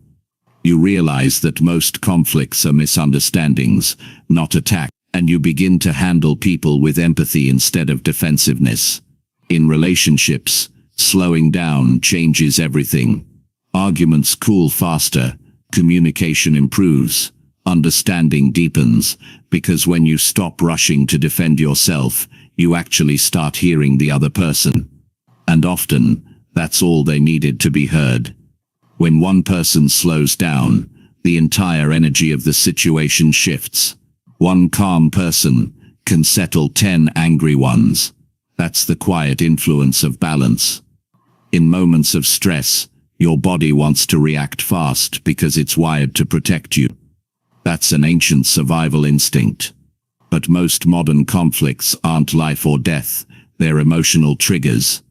You realize that most conflicts are misunderstandings, not attacks, and you begin to handle people with empathy instead of defensiveness. In relationships, slowing down changes everything. Arguments cool faster, communication improves, understanding deepens, because when you stop rushing to defend yourself, you actually start hearing the other person. And often, that's all they needed to be heard. When one person slows down, the entire energy of the situation shifts. One calm person can settle 10 angry ones. That's the quiet influence of balance. In moments of stress, your body wants to react fast because it's wired to protect you. That's an ancient survival instinct. But most modern conflicts aren't life or death, they're emotional triggers.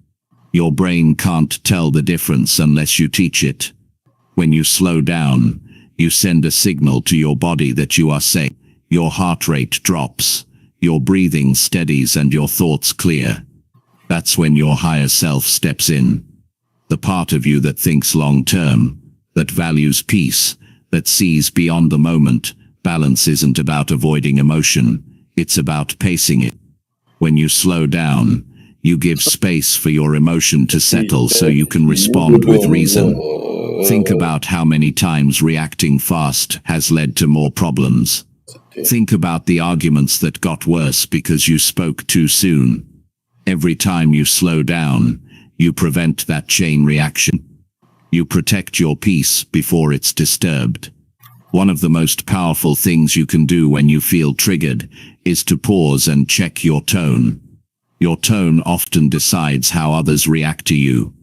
Your brain can't tell the difference unless you teach it. When you slow down, you send a signal to your body that you are safe. Your heart rate drops, your breathing steadies, and your thoughts clear. That's when your higher self steps in. The part of you that thinks long-term, that values peace, that sees beyond the moment. Balance isn't about avoiding emotion, it's about pacing it. When you slow down, you give space for your emotion to settle so you can respond with reason. Think about how many times reacting fast has led to more problems. Think about the arguments that got worse because you spoke too soon. Every time you slow down, you prevent that chain reaction. You protect your peace before it's disturbed. One of the most powerful things you can do when you feel triggered is to pause and check your tone. Your tone often decides how others react to you.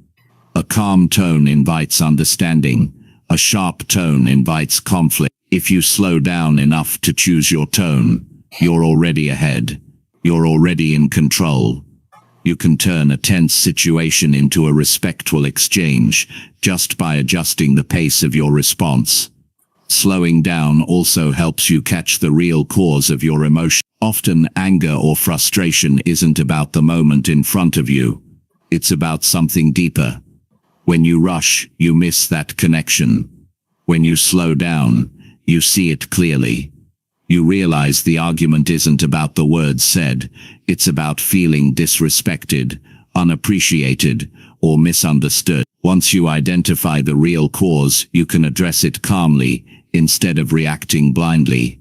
A calm tone invites understanding. A sharp tone invites conflict. If you slow down enough to choose your tone, you're already ahead. You're already in control. You can turn a tense situation into a respectful exchange just by adjusting the pace of your response. Slowing down also helps you catch the real cause of your emotion. Often anger or frustration isn't about the moment in front of you. It's about something deeper. When you rush, you miss that connection. When you slow down, you see it clearly. You realize the argument isn't about the words said, it's about feeling disrespected, unappreciated, or misunderstood. Once you identify the real cause, you can address it calmly, instead of reacting blindly.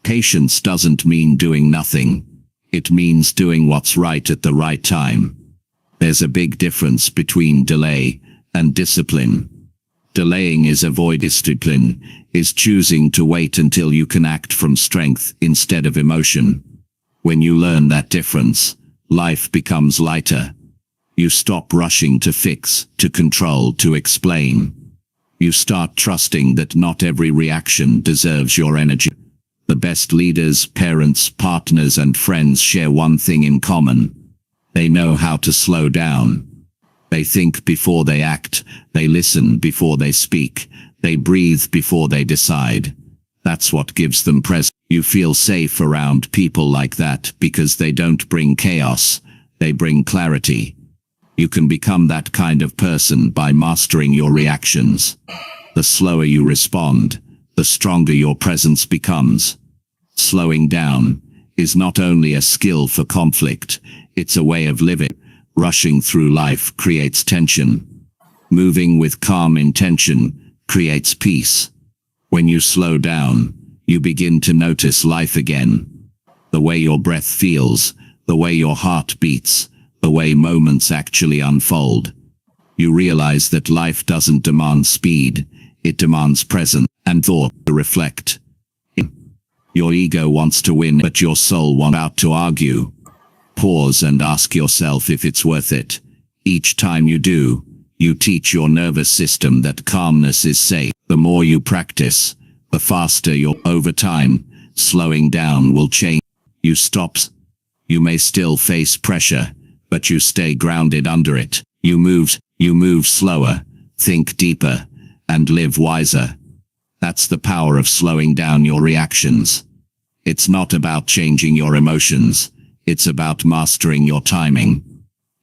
Patience doesn't mean doing nothing. It means doing what's right at the right time. There's a big difference between delay and discipline. Delaying is avoid. Discipline is choosing to wait until you can act from strength instead of emotion. When you learn that difference, life becomes lighter. You stop rushing to fix, to control, to explain. You start trusting that not every reaction deserves your energy. The best leaders, parents, partners, and friends share one thing in common. They know how to slow down. They think before they act, they listen before they speak, they breathe before they decide. That's what gives them presence. You feel safe around people like that because they don't bring chaos, they bring clarity. You can become that kind of person by mastering your reactions. The slower you respond, the stronger your presence becomes. Slowing down is not only a skill for conflict, it's a way of living. Rushing through life creates tension. Moving with calm intention creates peace. When you slow down, you begin to notice life again. The way your breath feels, the way your heart beats, the way moments actually unfold. You realize that life doesn't demand speed, it demands presence and thought to reflect. Your ego wants to win, but your soul wants out to argue. Pause and ask yourself if it's worth it. Each time you do, you teach your nervous system that calmness is safe. The more you practice, the faster you'll. Over time, slowing down will change. You stop. You may still face pressure, but you stay grounded under it. You move slower, think deeper, and live wiser. That's the power of slowing down your reactions. It's not about changing your emotions. It's about mastering your timing.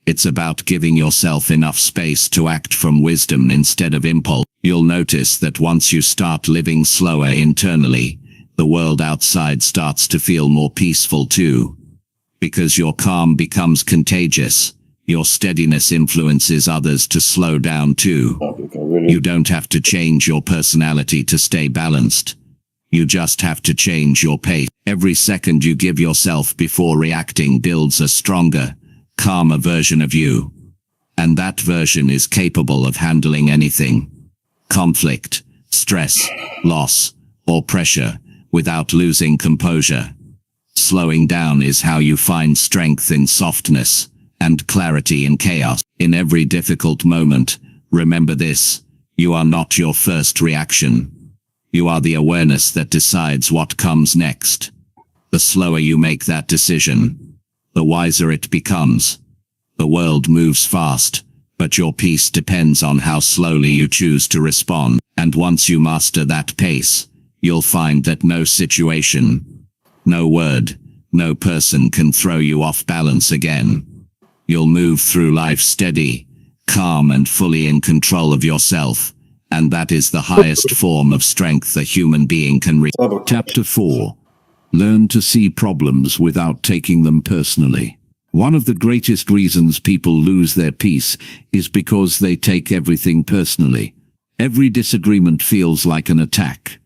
It's about giving yourself enough space to act from wisdom instead of impulse. You'll notice that once you start living slower internally, the world outside starts to feel more peaceful too. Because your calm becomes contagious, Your steadiness influences others to slow down too. You don't have to change your personality to stay balanced. You just have to change your pace. Every second you give yourself before reacting builds a stronger, calmer version of you. And that version is capable of handling anything. Conflict, stress, loss, or pressure, without losing composure. Slowing down is how you find strength in softness, and clarity in chaos. In every difficult moment, remember this: you are not your first reaction. You are the awareness that decides what comes next. The slower you make that decision, the wiser it becomes. The world moves fast, but your peace depends on how slowly you choose to respond. And once you master that pace, you'll find that no situation, no word, no person can throw you off balance again. You'll move through life steady, calm, and fully in control of yourself. And that is the highest form of strength a human being can reach. Chapter 4. Learn to see problems without taking them personally. One of the greatest reasons people lose their peace is because they take everything personally. Every disagreement feels like an attack.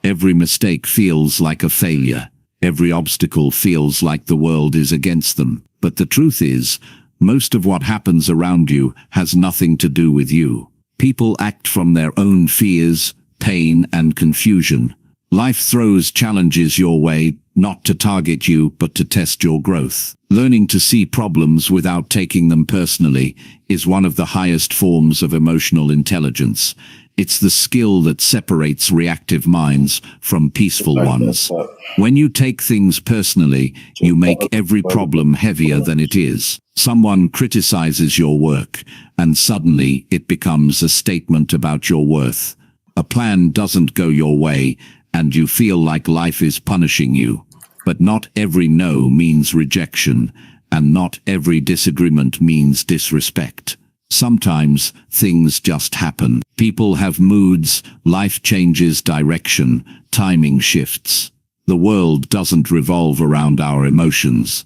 Every mistake feels like a failure. Every obstacle feels like the world is against them. But the truth is, most of what happens around you has nothing to do with you. People act from their own fears, pain, and confusion. Life throws challenges your way, not to target you, but to test your growth. Learning to see problems without taking them personally is one of the highest forms of emotional intelligence. It's the skill that separates reactive minds from peaceful ones. When you take things personally, you make every problem heavier than it is. Someone criticizes your work, and suddenly it becomes a statement about your worth. A plan doesn't go your way, and you feel like life is punishing you. But not every no means rejection, and not every disagreement means disrespect. Sometimes things just happen. People have moods, life changes direction, timing shifts. The world doesn't revolve around our emotions.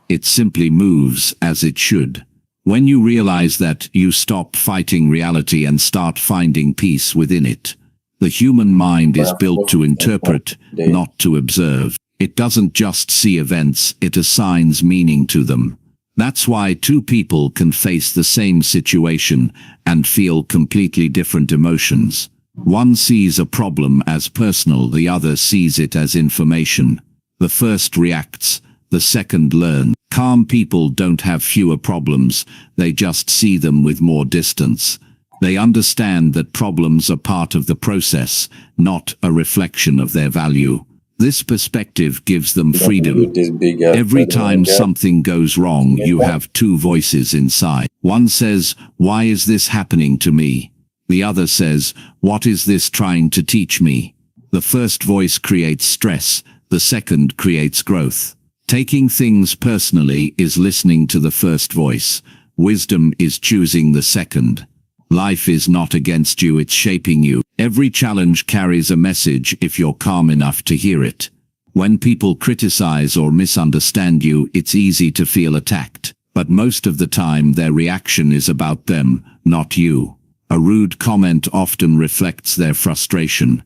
It simply moves as it should. When you realize that, you stop fighting reality and start finding peace within it. The human mind is built to interpret, not to observe. It doesn't just see events, it assigns meaning to them. That's why two people can face the same situation and feel completely different emotions. One sees a problem as personal, the other sees it as information. The first reacts, the second learns. Calm people don't have fewer problems, they just see them with more distance. They understand that problems are part of the process, not a reflection of their value. This perspective gives them freedom. Every time something goes wrong, you have two voices inside. One says, "Why is this happening to me?" The other says, "What is this trying to teach me?" The first voice creates stress, the second creates growth. Taking things personally is listening to the first voice. Wisdom is choosing the second. Life is not against you, it's shaping you. Every challenge carries a message if you're calm enough to hear it. When people criticize or misunderstand you, it's easy to feel attacked. But most of the time their reaction is about them, not you. A rude comment often reflects their frustration.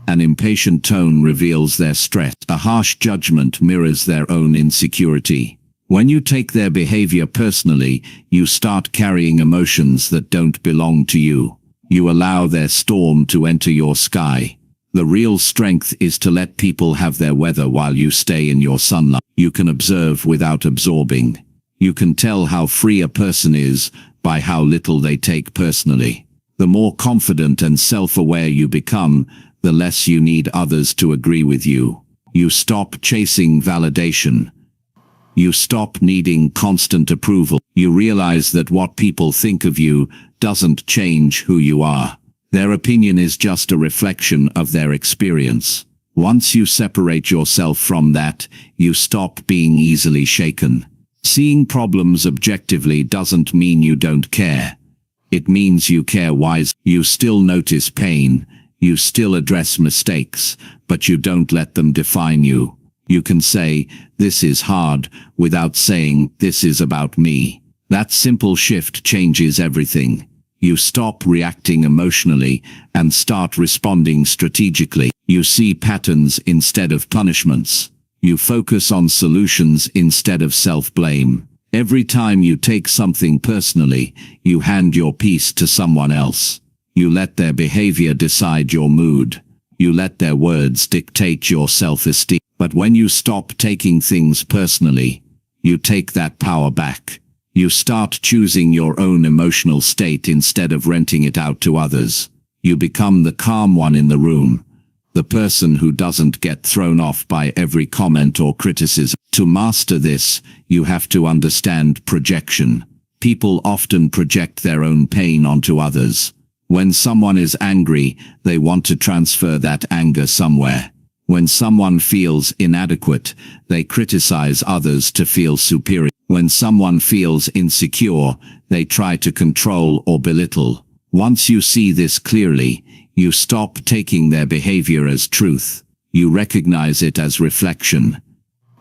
An impatient tone reveals their stress. A harsh judgment mirrors their own insecurity. When you take their behavior personally, you start carrying emotions that don't belong to you. You allow their storm to enter your sky. The real strength is to let people have their weather while you stay in your sunlight. You can observe without absorbing. You can tell how free a person is by how little they take personally. The more confident and self-aware you become, the less you need others to agree with you. You stop chasing validation. You stop needing constant approval. You realize that what people think of you doesn't change who you are. Their opinion is just a reflection of their experience. Once you separate yourself from that, you stop being easily shaken. Seeing problems objectively doesn't mean you don't care. It means you care wisely. You still notice pain. You still address mistakes, but you don't let them define you. You can say, "This is hard," without saying, "This is about me." That simple shift changes everything. You stop reacting emotionally and start responding strategically. You see patterns instead of punishments. You focus on solutions instead of self-blame. Every time you take something personally, you hand your peace to someone else. You let their behavior decide your mood. You let their words dictate your self-esteem. But when you stop taking things personally, you take that power back. You start choosing your own emotional state instead of renting it out to others. You become the calm one in the room, the person who doesn't get thrown off by every comment or criticism. To master this, you have to understand projection. People often project their own pain onto others. When someone is angry, they want to transfer that anger somewhere. When someone feels inadequate, they criticize others to feel superior. When someone feels insecure, they try to control or belittle. Once you see this clearly, you stop taking their behavior as truth. You recognize it as reflection.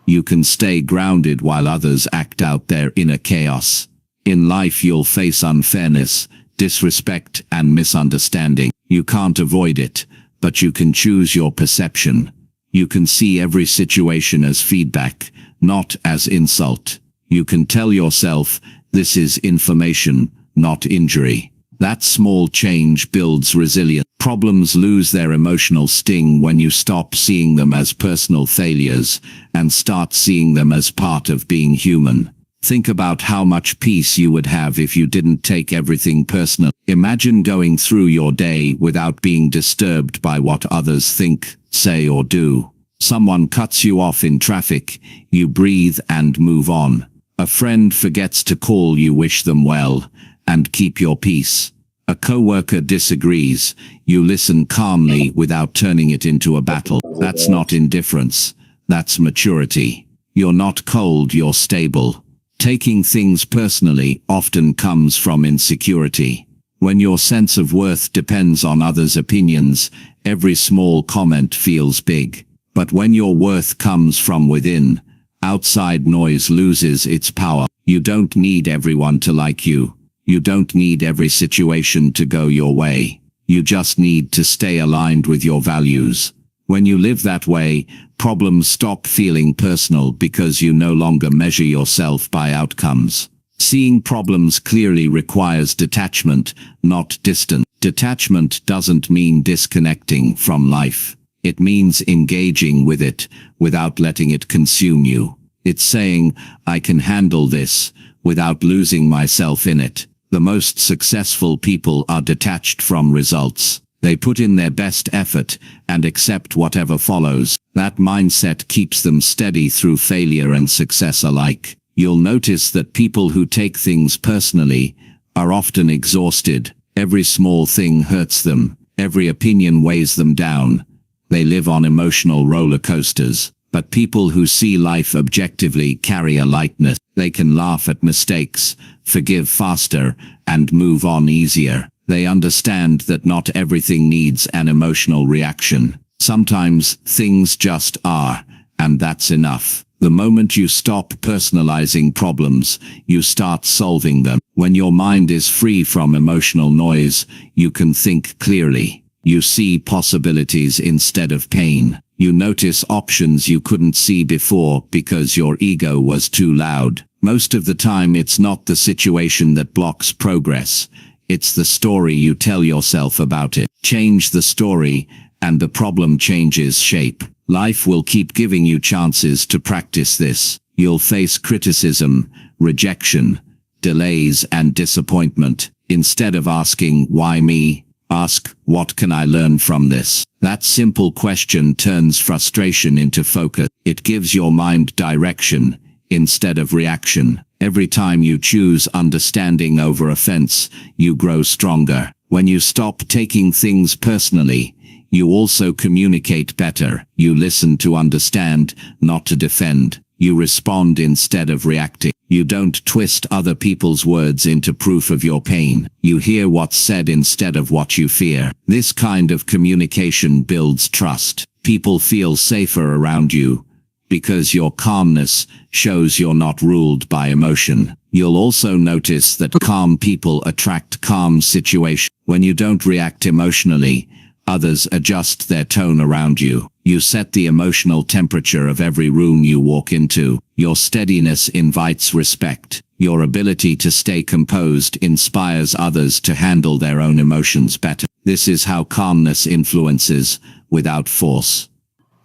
You can stay grounded while others act out their inner chaos. In life you'll face unfairness, disrespect, and misunderstanding. You can't avoid it, but you can choose your perception. You can see every situation as feedback, not as insult. You can tell yourself, this is information, not injury. That small change builds resilience. Problems lose their emotional sting when you stop seeing them as personal failures and start seeing them as part of being human. Think about how much peace you would have if you didn't take everything personal. Imagine going through your day without being disturbed by what others think, say, or do. Someone cuts you off in traffic, you breathe and move on. A friend forgets to call you, wish them well, and keep your peace. A coworker disagrees, you listen calmly without turning it into a battle. That's not indifference, that's maturity. You're not cold, you're stable. Taking things personally often comes from insecurity. When your sense of worth depends on others' opinions, every small comment feels big. But when your worth comes from within, outside noise loses its power. You don't need everyone to like you. You don't need every situation to go your way. You just need to stay aligned with your values. When you live that way, problems stop feeling personal because you no longer measure yourself by outcomes. Seeing problems clearly requires detachment, not distance. Detachment doesn't mean disconnecting from life. It means engaging with it without letting it consume you. It's saying, I can handle this, without losing myself in it. The most successful people are detached from results. They put in their best effort and accept whatever follows. That mindset keeps them steady through failure and success alike. You'll notice that people who take things personally are often exhausted. Every small thing hurts them. Every opinion weighs them down. They live on emotional roller coasters. But people who see life objectively carry a lightness. They can laugh at mistakes, forgive faster, and move on easier. They understand that not everything needs an emotional reaction. Sometimes things just are, and that's enough. The moment you stop personalizing problems, you start solving them. When your mind is free from emotional noise, you can think clearly. You see possibilities instead of pain. You notice options you couldn't see before because your ego was too loud. Most of the time it's not the situation that blocks progress. It's the story you tell yourself about it. Change the story, and the problem changes shape. Life will keep giving you chances to practice this. You'll face criticism, rejection, delays, and disappointment. Instead of asking, why me? Ask, what can I learn from this? That simple question turns frustration into focus. It gives your mind direction instead of reaction. Every time you choose understanding over offense, you grow stronger. When you stop taking things personally, you also communicate better. You listen to understand, not to defend. You respond instead of reacting. You don't twist other people's words into proof of your pain. You hear what's said instead of what you fear. This kind of communication builds trust. People feel safer around you because your calmness shows you're not ruled by emotion. You'll also notice that calm people attract calm situations. When you don't react emotionally, others adjust their tone around you. You set the emotional temperature of every room you walk into. Your steadiness invites respect. Your ability to stay composed inspires others to handle their own emotions better. This is how calmness influences without force.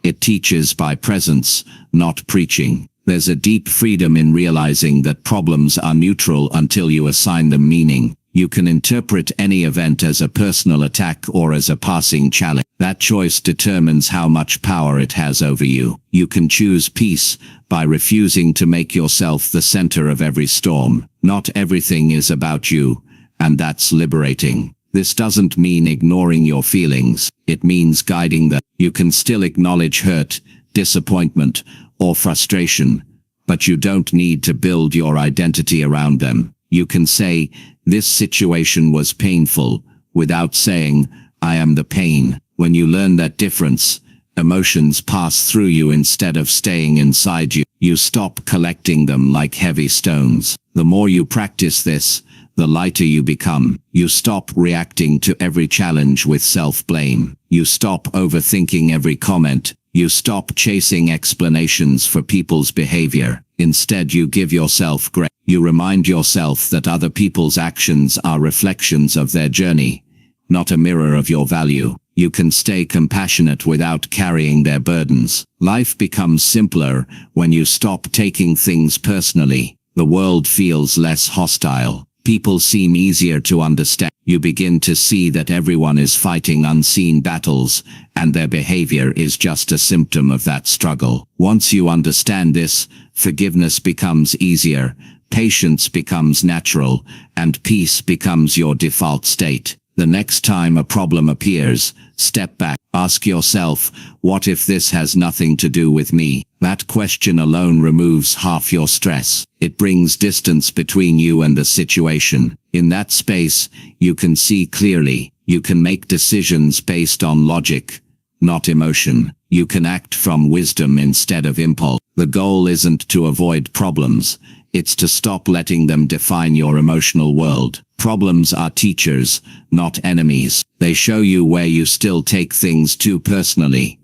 It teaches by presence, not preaching. There's a deep freedom in realizing that problems are neutral until you assign them meaning. You can interpret any event as a personal attack or as a passing challenge. That choice determines how much power it has over you. You can choose peace by refusing to make yourself the center of every storm. Not everything is about you, and that's liberating. This doesn't mean ignoring your feelings. It means guiding them. You can still acknowledge hurt, disappointment, or frustration, but you don't need to build your identity around them. You can say, "This situation was painful," without saying, "I am the pain." When you learn that difference, emotions pass through you instead of staying inside you. You stop collecting them like heavy stones. The more you practice this, the lighter you become. You stop reacting to every challenge with self-blame. You stop overthinking every comment. You stop chasing explanations for people's behavior. Instead, you give yourself grace. You remind yourself that other people's actions are reflections of their journey, not a mirror of your value. You can stay compassionate without carrying their burdens. Life becomes simpler when you stop taking things personally. The world feels less hostile. People seem easier to understand. You begin to see that everyone is fighting unseen battles, and their behavior is just a symptom of that struggle. Once you understand this, forgiveness becomes easier, patience becomes natural, and peace becomes your default state. The next time a problem appears, step back. Ask yourself, what if this has nothing to do with me? That question alone removes half your stress. It brings distance between you and the situation. In that space, you can see clearly. You can make decisions based on logic, not emotion. You can act from wisdom instead of impulse. The goal isn't to avoid problems. It's to stop letting them define your emotional world. Problems are teachers, not enemies. They show you where you still take things too personally,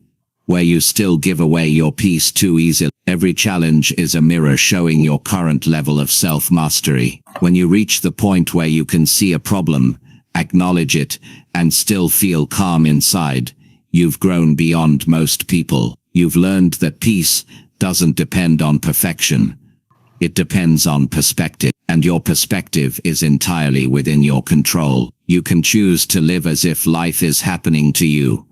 where you still give away your peace too easily. Every challenge is a mirror showing your current level of self-mastery. When you reach the point where you can see a problem, acknowledge it, and still feel calm inside, you've grown beyond most people. You've learned that peace doesn't depend on perfection. It depends on perspective, and your perspective is entirely within your control. You can choose to live as if life is happening to you,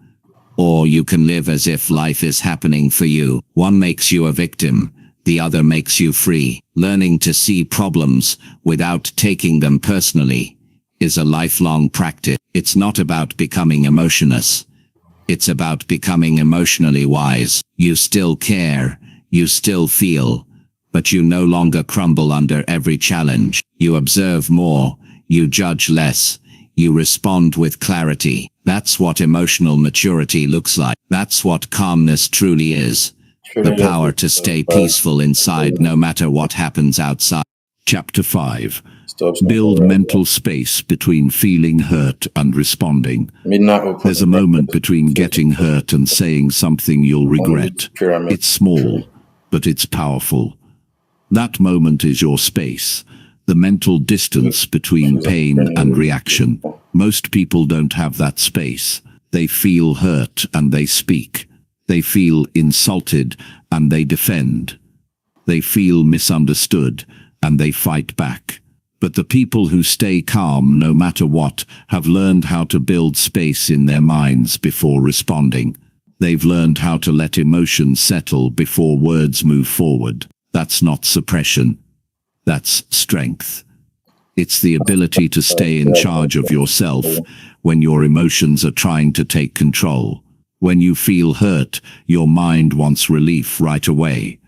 or you can live as if life is happening for you. One makes you a victim, the other makes you free. Learning to see problems without taking them personally is a lifelong practice. It's not about becoming emotionless. It's about becoming emotionally wise. You still care, you still feel, but you no longer crumble under every challenge. You observe more, you judge less, you respond with clarity. That's what emotional maturity looks like. That's what calmness truly is. The power to stay peaceful inside no matter what happens outside. Chapter 5. Build mental space between feeling hurt and responding. There's a moment between getting hurt and saying something you'll regret. It's small, but it's powerful. That moment is your space, the mental distance between pain and reaction. Most people don't have that space. They feel hurt and they speak. They feel insulted and they defend. They feel misunderstood and they fight back. But the people who stay calm no matter what have learned how to build space in their minds before responding. They've learned how to let emotions settle before words move forward. That's not suppression. That's strength. It's the ability to stay in charge of yourself when your emotions are trying to take control. When you feel hurt, your mind wants relief right away.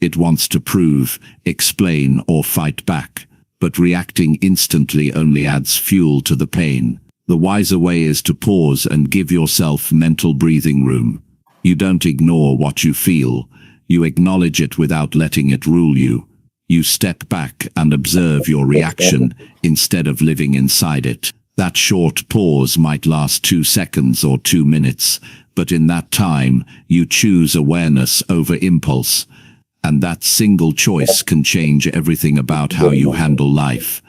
It wants to prove, explain, or fight back. But reacting instantly only adds fuel to the pain. The wiser way is to pause and give yourself mental breathing room. You don't ignore what you feel. You acknowledge it without letting it rule you. You step back and observe your reaction instead of living inside it. That short pause might last 2 seconds or 2 minutes, but in that time, you choose awareness over impulse. And that single choice can change everything about how you handle life.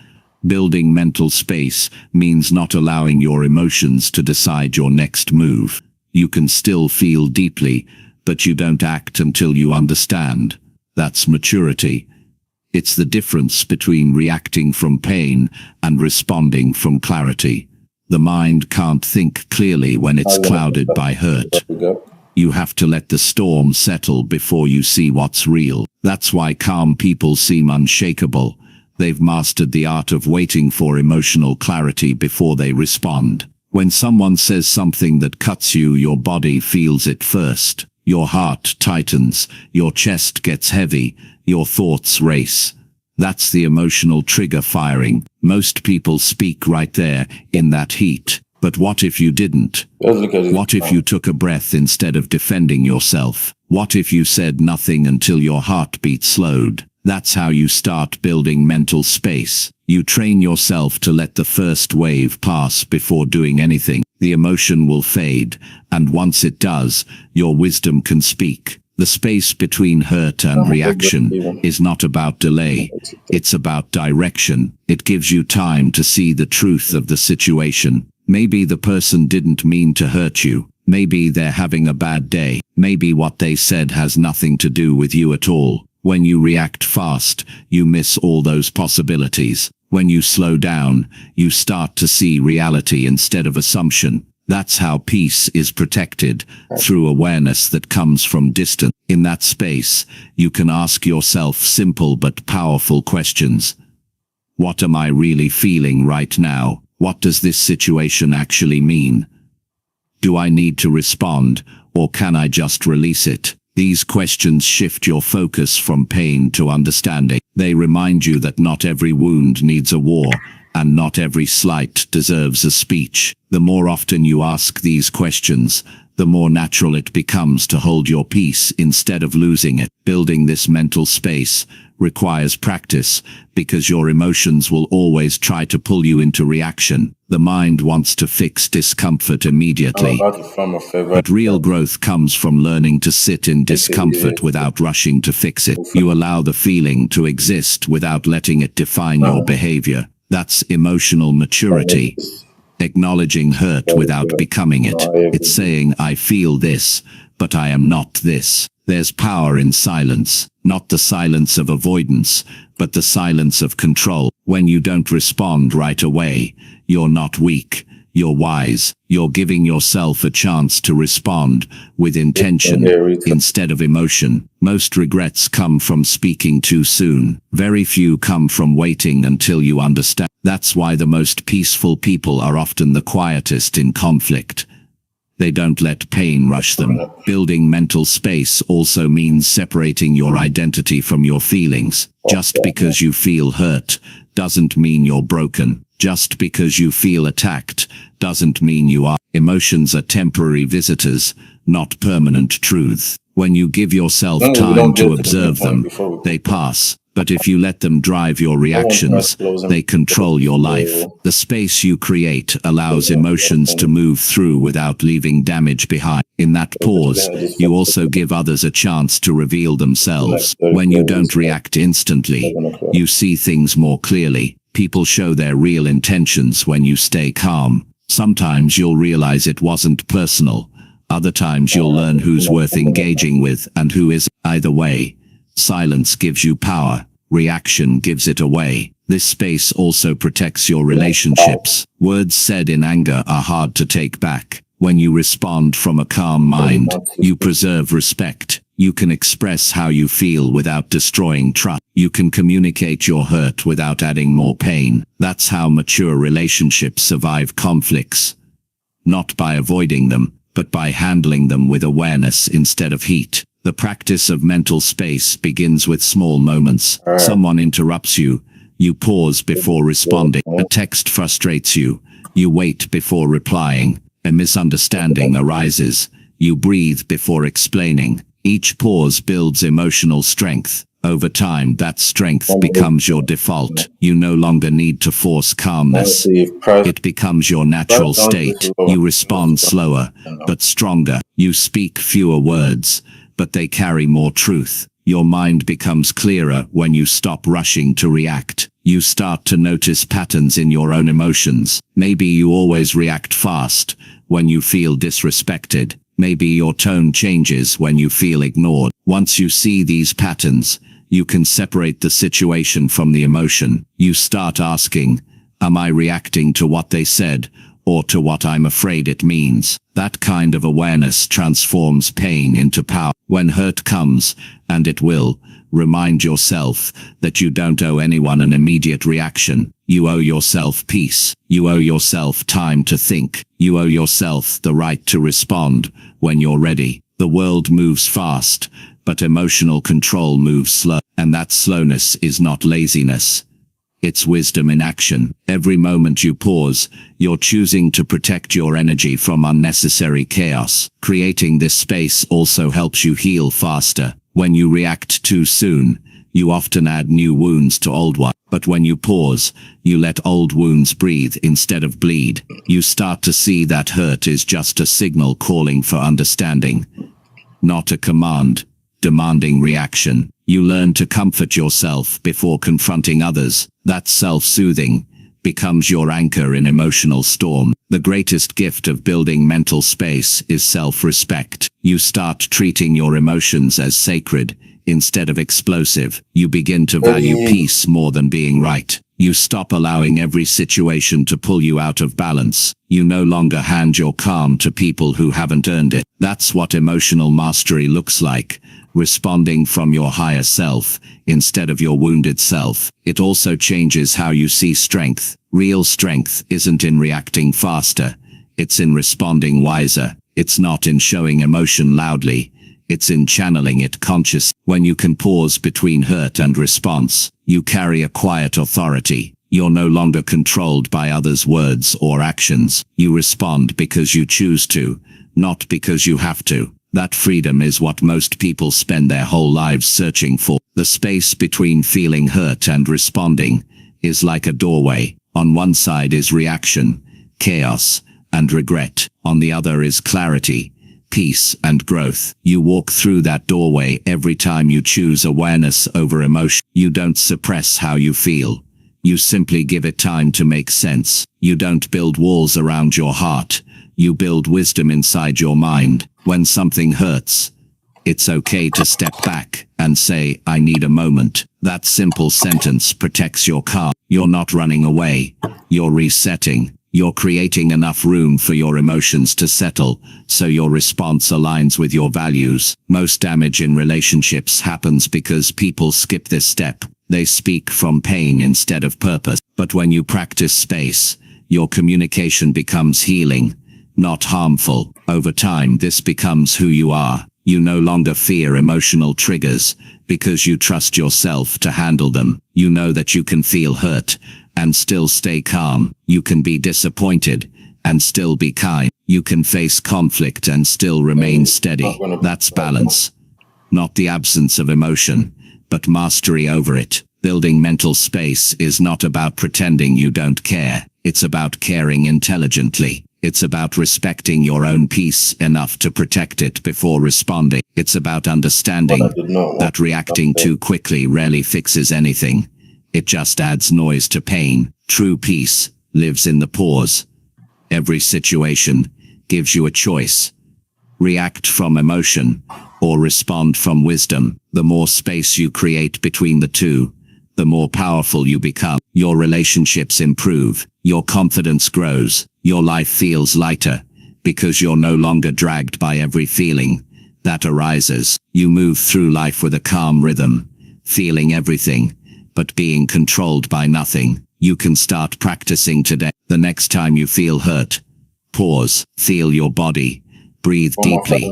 Building mental space means not allowing your emotions to decide your next move. You can still feel deeply, but you don't act until you understand. That's maturity. It's the difference between reacting from pain and responding from clarity. The mind can't think clearly when it's clouded by hurt. You have to let the storm settle before you see what's real. That's why calm people seem unshakable. They've mastered the art of waiting for emotional clarity before they respond. When someone says something that cuts you, your body feels it first. Your heart tightens, your chest gets heavy, your thoughts race. That's the emotional trigger firing. Most people speak right there, in that heat. But what if you didn't? What if you took a breath instead of defending yourself? What if you said nothing until your heartbeat slowed? That's how you start building mental space. You train yourself to let the first wave pass before doing anything. The emotion will fade, and once it does, your wisdom can speak. The space between hurt and reaction is not about delay. It's about direction. It gives you time to see the truth of the situation. Maybe the person didn't mean to hurt you. Maybe they're having a bad day. Maybe what they said has nothing to do with you at all. When you react fast, you miss all those possibilities. When you slow down, you start to see reality instead of assumption. That's how peace is protected, through awareness that comes from distance. In that space, you can ask yourself simple but powerful questions. What am I really feeling right now? What does this situation actually mean? Do I need to respond, or can I just release it? These questions shift your focus from pain to understanding. They remind you that not every wound needs a war, and not every slight deserves a speech. The more often you ask these questions, the more natural it becomes to hold your peace instead of losing it. Building this mental space requires practice, because your emotions will always try to pull you into reaction. The mind wants to fix discomfort immediately. But real growth comes from learning to sit in discomfort without rushing to fix it. You allow the feeling to exist without letting it define your behavior. That's emotional maturity. Acknowledging hurt without becoming it. It's saying, I feel this, but I am not this. There's power in silence, not the silence of avoidance, but the silence of control. When you don't respond right away, you're not weak, you're wise. You're giving yourself a chance to respond with intention instead of emotion. Most regrets come from speaking too soon. Very few come from waiting until you understand. That's why the most peaceful people are often the quietest in conflict. They don't let pain rush them. Building mental space also means separating your identity from your feelings. Just because you feel hurt doesn't mean you're broken. Just because you feel attacked doesn't mean you are. Emotions are temporary visitors, not permanent truth. When you give yourself time to observe them, they pass. But if you let them drive your reactions, they control your life. The space you create allows emotions to move through without leaving damage behind. In that pause, you also give others a chance to reveal themselves. When you don't react instantly, you see things more clearly. People show their real intentions when you stay calm. Sometimes you'll realize it wasn't personal. Other times you'll learn who's worth engaging with and who isn't. Either way, silence gives you power. Reaction gives it away. This space also protects your relationships. Words said in anger are hard to take back. When you respond from a calm mind, you preserve respect. You can express how you feel without destroying trust. You can communicate your hurt without adding more pain. That's how mature relationships survive conflicts. Not by avoiding them, but by handling them with awareness instead of heat. The practice of mental space begins with small moments. Someone interrupts you. You pause before responding. A text frustrates you. You wait before replying. A misunderstanding arises. You breathe before explaining. Each pause builds emotional strength. Over time, that strength becomes your default. You no longer need to force calmness. It becomes your natural state. You respond slower, but stronger. You speak fewer words, but they carry more truth. Your mind becomes clearer when you stop rushing to react. You start to notice patterns in your own emotions. Maybe you always react fast when you feel disrespected. Maybe your tone changes when you feel ignored. Once you see these patterns, you can separate the situation from the emotion. You start asking, am I reacting to what they said, or to what I'm afraid it means? That kind of awareness transforms pain into power. When hurt comes, and it will, remind yourself that you don't owe anyone an immediate reaction. You owe yourself peace. You owe yourself time to think. You owe yourself the right to respond when you're ready. The world moves fast, but emotional control moves slow. And that slowness is not laziness. It's wisdom in action. Every moment you pause, you're choosing to protect your energy from unnecessary chaos. Creating this space also helps you heal faster. When you react too soon, you often add new wounds to old ones. But when you pause, you let old wounds breathe instead of bleed. You start to see that hurt is just a signal calling for understanding, not a command demanding reaction. You learn to comfort yourself before confronting others. That self-soothing becomes your anchor in emotional storm. The greatest gift of building mental space is self-respect. You start treating your emotions as sacred instead of explosive. You begin to value peace more than being right. You stop allowing every situation to pull you out of balance. You no longer hand your calm to people who haven't earned it. That's what emotional mastery looks like. Responding from your higher self instead of your wounded self. It also changes how you see strength. Real strength isn't in reacting faster. It's in responding wiser. It's not in showing emotion loudly. It's in channeling it consciously. When you can pause between hurt and response, you carry a quiet authority. You're no longer controlled by others' words or actions. You respond because you choose to, not because you have to. That freedom is what most people spend their whole lives searching for. The space between feeling hurt and responding is like a doorway. On one side is reaction, chaos, and regret. On the other is clarity, peace, and growth. You walk through that doorway every time you choose awareness over emotion. You don't suppress how you feel. You simply give it time to make sense. You don't build walls around your heart. You build wisdom inside your mind. When something hurts, it's okay to step back and say, I need a moment. That simple sentence protects your calm. You're not running away. You're resetting. You're creating enough room for your emotions to settle, so your response aligns with your values. Most damage in relationships happens because people skip this step. They speak from pain instead of purpose. But when you practice space, your communication becomes healing, not harmful. Over time, this becomes who you are. You no longer fear emotional triggers because you trust yourself to handle them. You know that you can feel hurt and still stay calm. You can be disappointed and still be kind. You can face conflict and still remain steady. That's balance. Not the absence of emotion, but mastery over it. Building mental space is not about pretending you don't care. It's about caring intelligently. It's about respecting your own peace enough to protect it before responding. It's about understanding that reacting too quickly rarely fixes anything. It just adds noise to pain. True peace lives in the pause. Every situation gives you a choice. React from emotion or respond from wisdom. The more space you create between the two, the more powerful you become. Your relationships improve. Your confidence grows. Your life feels lighter because you're no longer dragged by every feeling that arises. You move through life with a calm rhythm, feeling everything, but being controlled by nothing. You can start practicing today. The next time you feel hurt, pause, feel your body, breathe deeply,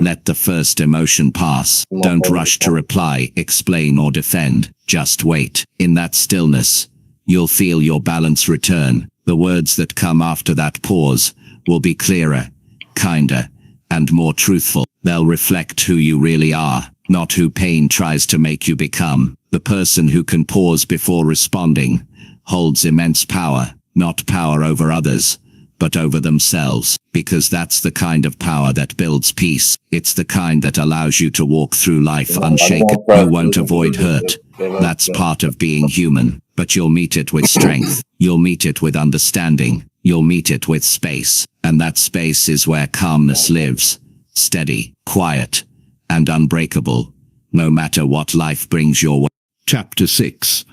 let the first emotion pass. Don't rush to reply, explain, or defend. Just wait. In that stillness, you'll feel your balance return. The words that come after that pause will be clearer, kinder, and more truthful. They'll reflect who you really are, not who pain tries to make you become. The person who can pause before responding holds immense power, not power over others, but over themselves, because that's the kind of power that builds peace. It's the kind that allows you to walk through life unshaken. You won't avoid hurt. That's part of being human, but you'll meet it with strength. You'll meet it with understanding. You'll meet it with space, and that space is where calmness lives, steady, quiet, and unbreakable, no matter what life brings your way. Chapter 6.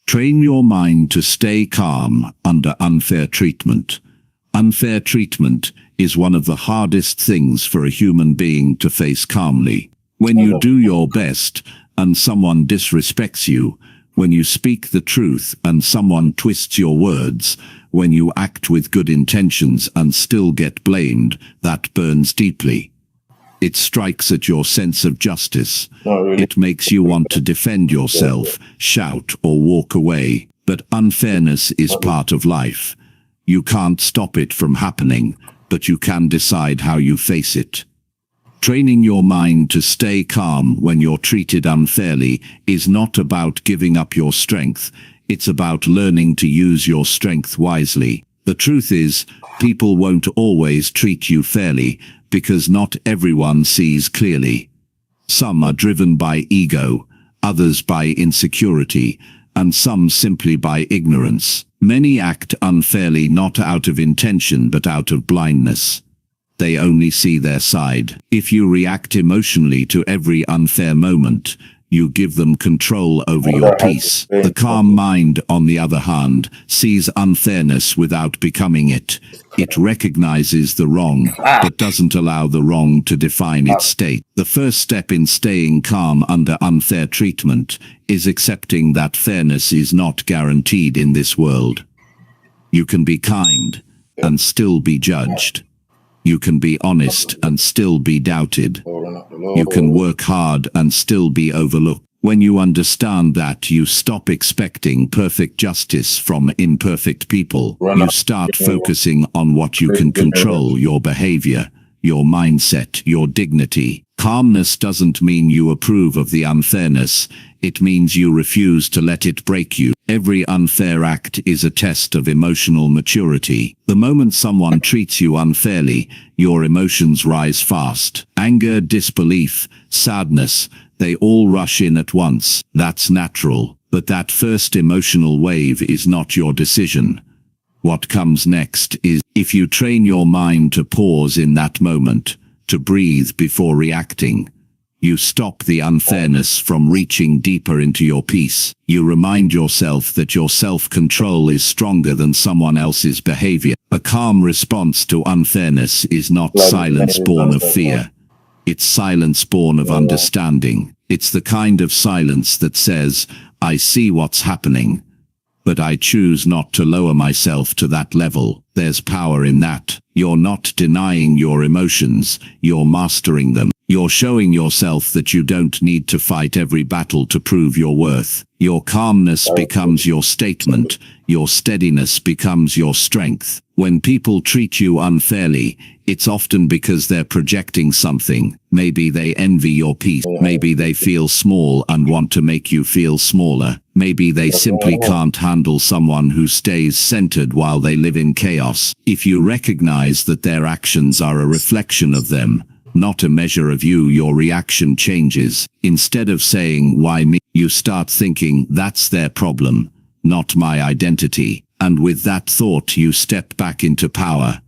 Train your mind to stay calm under unfair treatment. Unfair treatment is one of the hardest things for a human being to face calmly. When you do your best and someone disrespects you, when you speak the truth and someone twists your words, when you act with good intentions and still get blamed, that burns deeply. It strikes at your sense of justice. It makes you want to defend yourself, shout, or walk away. But unfairness is part of life. You can't stop it from happening, but you can decide how you face it. Training your mind to stay calm when you're treated unfairly is not about giving up your strength. It's about learning to use your strength wisely. The truth is, people won't always treat you fairly, because not everyone sees clearly. Some are driven by ego, others by insecurity, and some simply by ignorance. Many act unfairly not out of intention but out of blindness. They only see their side. If you react emotionally to every unfair moment, you give them control over your peace. The calm mind, on the other hand, sees unfairness without becoming it. It recognizes the wrong, but doesn't allow the wrong to define its state. The first step in staying calm under unfair treatment is accepting that fairness is not guaranteed in this world. You can be kind and still be judged. You can be honest and still be doubted. You can work hard and still be overlooked. When you understand that, you stop expecting perfect justice from imperfect people. You start focusing on what you can control: your behavior, your mindset, your dignity. Calmness doesn't mean you approve of the unfairness. It means you refuse to let it break you. Every unfair act is a test of emotional maturity. The moment someone treats you unfairly, your emotions rise fast. Anger, disbelief, sadness, they all rush in at once. That's natural. But that first emotional wave is not your decision. What comes next is, if you train your mind to pause in that moment, to breathe before reacting, you stop the unfairness from reaching deeper into your peace. You remind yourself that your self-control is stronger than someone else's behavior. A calm response to unfairness is not silence born of fear. It's silence born of understanding. It's the kind of silence that says, I see what's happening, but I choose not to lower myself to that level. There's power in that. You're not denying your emotions, you're mastering them. You're showing yourself that you don't need to fight every battle to prove your worth. Your calmness becomes your statement, your steadiness becomes your strength. When people treat you unfairly, it's often because they're projecting something. Maybe they envy your peace. Maybe they feel small and want to make you feel smaller. Maybe they simply can't handle someone who stays centered while they live in chaos. If you recognize that their actions are a reflection of them, not a measure of you, your reaction changes. Instead of saying, why me, you start thinking, that's their problem, not my identity. And with that thought, you step back into power.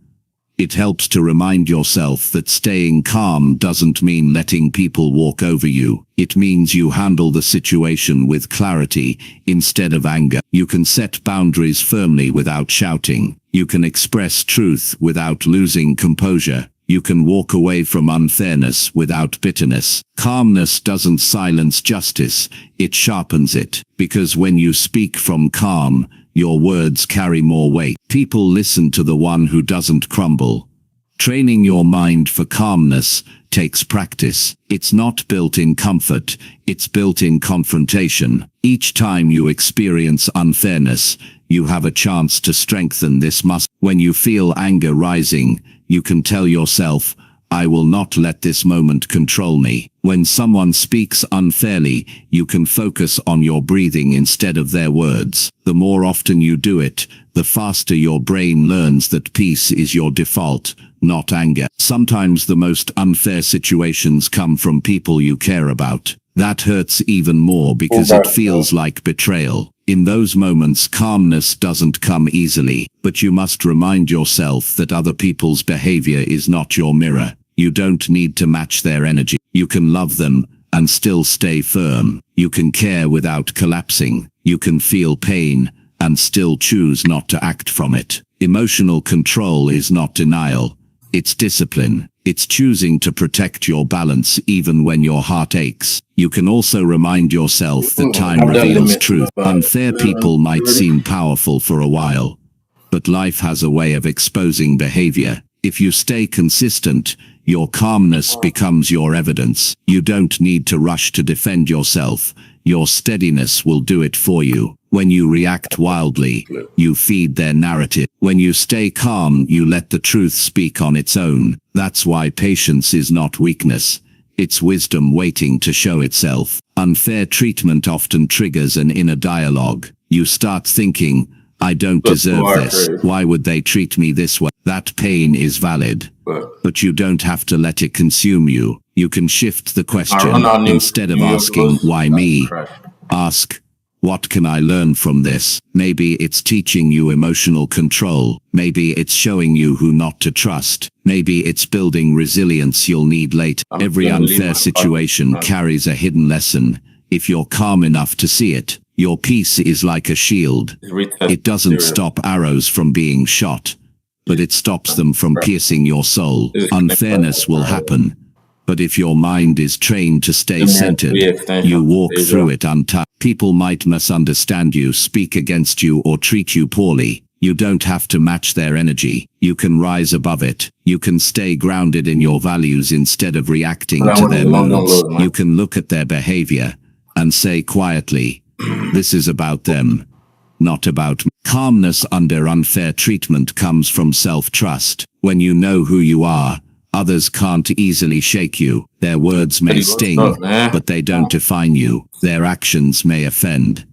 It helps to remind yourself that staying calm doesn't mean letting people walk over you. It means you handle the situation with clarity instead of anger. You can set boundaries firmly without shouting. You can express truth without losing composure. You can walk away from unfairness without bitterness. Calmness doesn't silence justice, it sharpens it. Because when you speak from calm, your words carry more weight. People listen to the one who doesn't crumble. Training your mind for calmness takes practice. It's not built in comfort, it's built in confrontation. Each time you experience unfairness, you have a chance to strengthen this muscle. When you feel anger rising, you can tell yourself, I will not let this moment control me. When someone speaks unfairly, you can focus on your breathing instead of their words. The more often you do it, the faster your brain learns that peace is your default, not anger. Sometimes the most unfair situations come from people you care about. That hurts even more because it feels like betrayal. In those moments, calmness doesn't come easily, but you must remind yourself that other people's behavior is not your mirror. You don't need to match their energy. You can love them and still stay firm. You can care without collapsing. You can feel pain and still choose not to act from it. Emotional control is not denial. It's discipline. It's choosing to protect your balance even when your heart aches. You can also remind yourself that time reveals truth. Unfair people might seem powerful for a while, but life has a way of exposing behavior. If you stay consistent, your calmness becomes your evidence. You don't need to rush to defend yourself. Your steadiness will do it for you. When you react wildly, you feed their narrative. When you stay calm, you let the truth speak on its own. That's why patience is not weakness. It's wisdom waiting to show itself. Unfair treatment often triggers an inner dialogue. You start thinking, I don't deserve this. Why would they treat me this way? That pain is valid, but you don't have to let it consume you. You can shift the question. Instead of asking, why me? Ask, what can I learn from this? Maybe it's teaching you emotional control. Maybe it's showing you who not to trust. Maybe it's building resilience you'll need later. Every unfair situation carries a hidden lesson. If you're calm enough to see it, your peace is like a shield. It doesn't stop arrows from being shot, but it stops them from piercing your soul. Unfairness will happen, but if your mind is trained to stay centered, you walk through it untouched. People might misunderstand you, speak against you, or treat you poorly. You don't have to match their energy. You can rise above it. You can stay grounded in your values instead of reacting to their moods. You can look at their behavior and say quietly, this is about them, not about me. Calmness under unfair treatment comes from self-trust. When you know who you are, others can't easily shake you. Their words may sting, but they don't define you. Their actions may offend,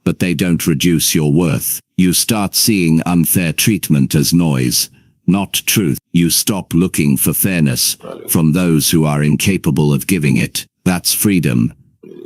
but they don't reduce your worth. You start seeing unfair treatment as noise, not truth. You stop looking for fairness from those who are incapable of giving it. That's freedom.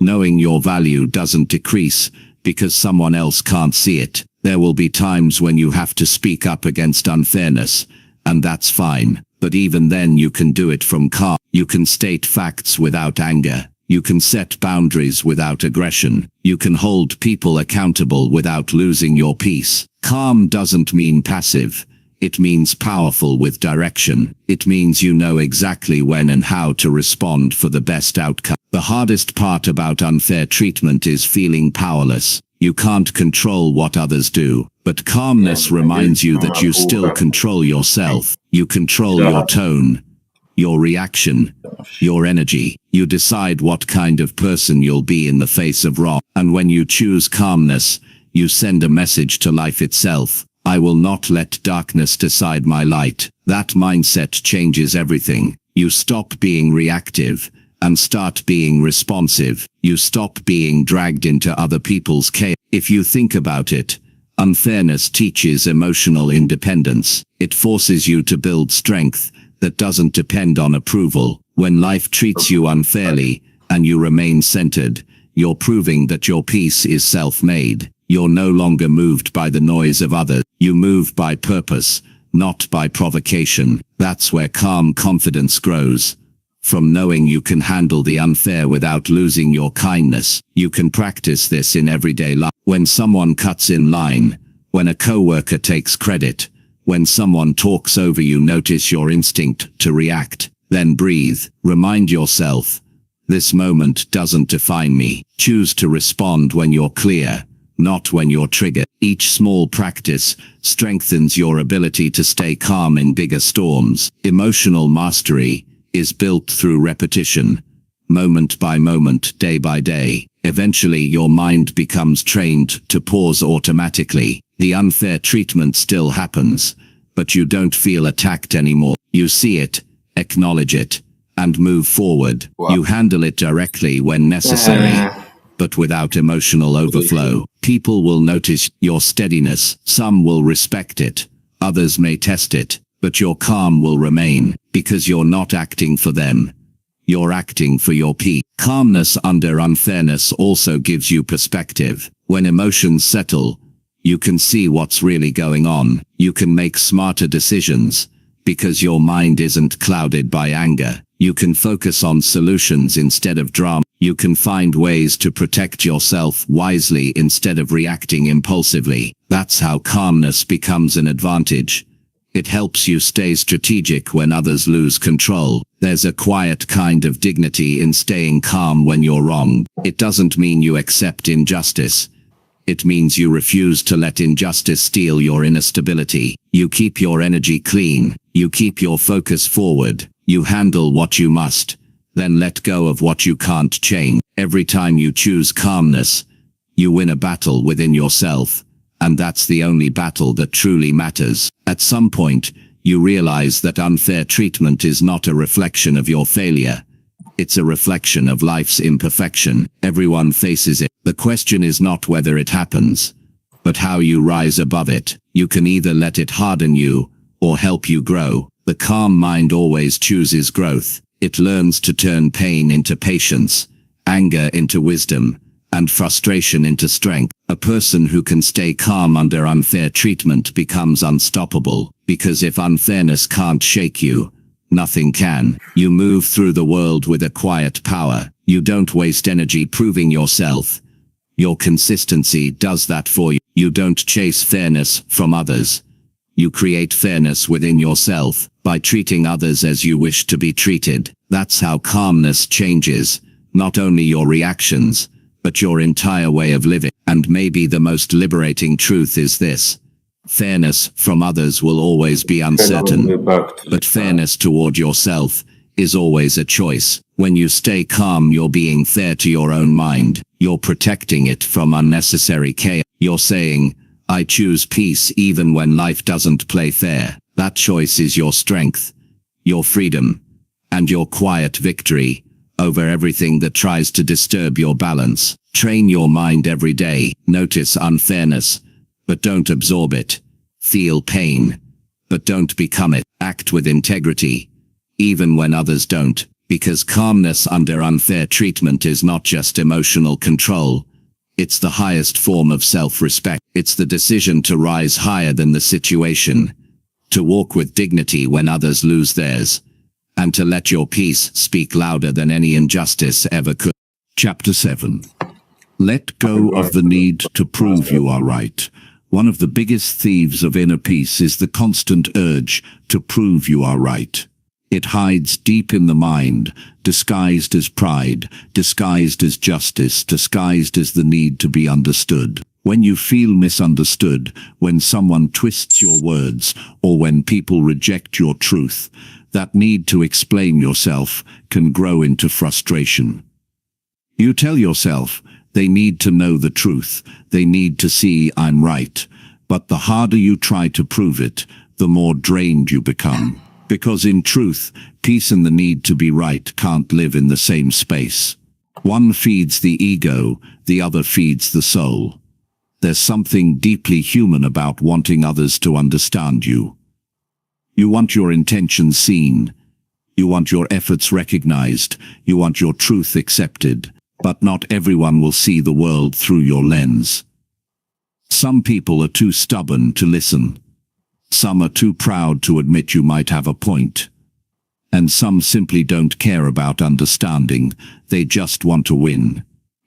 Knowing your value doesn't decrease because someone else can't see it. There will be times when you have to speak up against unfairness, and that's fine. But even then you can do it from calm. You can state facts without anger. You can set boundaries without aggression. You can hold people accountable without losing your peace. Calm doesn't mean passive. It means powerful with direction. It means you know exactly when and how to respond for the best outcome. The hardest part about unfair treatment is feeling powerless. You can't control what others do, but calmness reminds you that you still control yourself. You control your tone, your reaction, your energy. You decide what kind of person you'll be in the face of wrong. And when you choose calmness, you send a message to life itself. I will not let darkness decide my light. That mindset changes everything. You stop being reactive and start being responsive. You stop being dragged into other people's chaos. If you think about it, unfairness teaches emotional independence. It forces you to build strength that doesn't depend on approval. When life treats you unfairly and you remain centered, you're proving that your peace is self-made. You're no longer moved by the noise of others. You move by purpose, not by provocation. That's where calm confidence grows. From knowing you can handle the unfair without losing your kindness. You can practice this in everyday life. When someone cuts in line, when a coworker takes credit, when someone talks over you, notice your instinct to react. Then breathe. Remind yourself, this moment doesn't define me. Choose to respond when you're clear, not when you're triggered. Each small practice strengthens your ability to stay calm in bigger storms. Emotional mastery is built through repetition, moment by moment, day by day. Eventually your mind becomes trained to pause automatically. The unfair treatment still happens, but you don't feel attacked anymore. You see it, acknowledge it, and move forward. Wow. You handle it directly when necessary, but without emotional overflow. People will notice your steadiness. Some will respect it. Others may test it, but your calm will remain, because you're not acting for them. You're acting for your peace. Calmness under unfairness also gives you perspective. When emotions settle, you can see what's really going on. You can make smarter decisions, because your mind isn't clouded by anger. You can focus on solutions instead of drama. You can find ways to protect yourself wisely instead of reacting impulsively. That's how calmness becomes an advantage. It helps you stay strategic when others lose control. There's a quiet kind of dignity in staying calm when you're wrong. It doesn't mean you accept injustice. It means you refuse to let injustice steal your inner stability. You keep your energy clean. You keep your focus forward. You handle what you must, then let go of what you can't change. Every time you choose calmness, you win a battle within yourself, and that's the only battle that truly matters. At some point, you realize that unfair treatment is not a reflection of your failure. It's a reflection of life's imperfection. Everyone faces it. The question is not whether it happens, but how you rise above it. You can either let it harden you, or help you grow. The calm mind always chooses growth. It learns to turn pain into patience, anger into wisdom, and frustration into strength. A person who can stay calm under unfair treatment becomes unstoppable, because if unfairness can't shake you, nothing can. You move through the world with a quiet power. You don't waste energy proving yourself. Your consistency does that for you. You don't chase fairness from others. You create fairness within yourself by treating others as you wish to be treated. That's how calmness changes, not only your reactions, but your entire way of living. And maybe the most liberating truth is this: fairness from others will always be uncertain, but fairness toward yourself is always a choice. When you stay calm, you're being fair to your own mind. You're protecting it from unnecessary chaos. You're saying, I choose peace even when life doesn't play fair. That choice is your strength, your freedom, and your quiet victory over everything that tries to disturb your balance. Train your mind every day. Notice unfairness, but don't absorb it. Feel pain, but don't become it. Act with integrity, even when others don't, because calmness under unfair treatment is not just emotional control. It's the highest form of self-respect. It's the decision to rise higher than the situation, to walk with dignity when others lose theirs, and to let your peace speak louder than any injustice ever could. Chapter 7. Let go of the need to prove you are right. One of the biggest thieves of inner peace is the constant urge to prove you are right. It hides deep in the mind, disguised as pride, disguised as justice, disguised as the need to be understood. When you feel misunderstood, when someone twists your words, or when people reject your truth, that need to explain yourself can grow into frustration. You tell yourself, they need to know the truth, they need to see I'm right, but the harder you try to prove it, the more drained you become. Because in truth, peace and the need to be right can't live in the same space. One feeds the ego, the other feeds the soul. There's something deeply human about wanting others to understand you. You want your intentions seen. You want your efforts recognized. You want your truth accepted. But not everyone will see the world through your lens. Some people are too stubborn to listen. Some are too proud to admit you might have a point. And some simply don't care about understanding, they just want to win.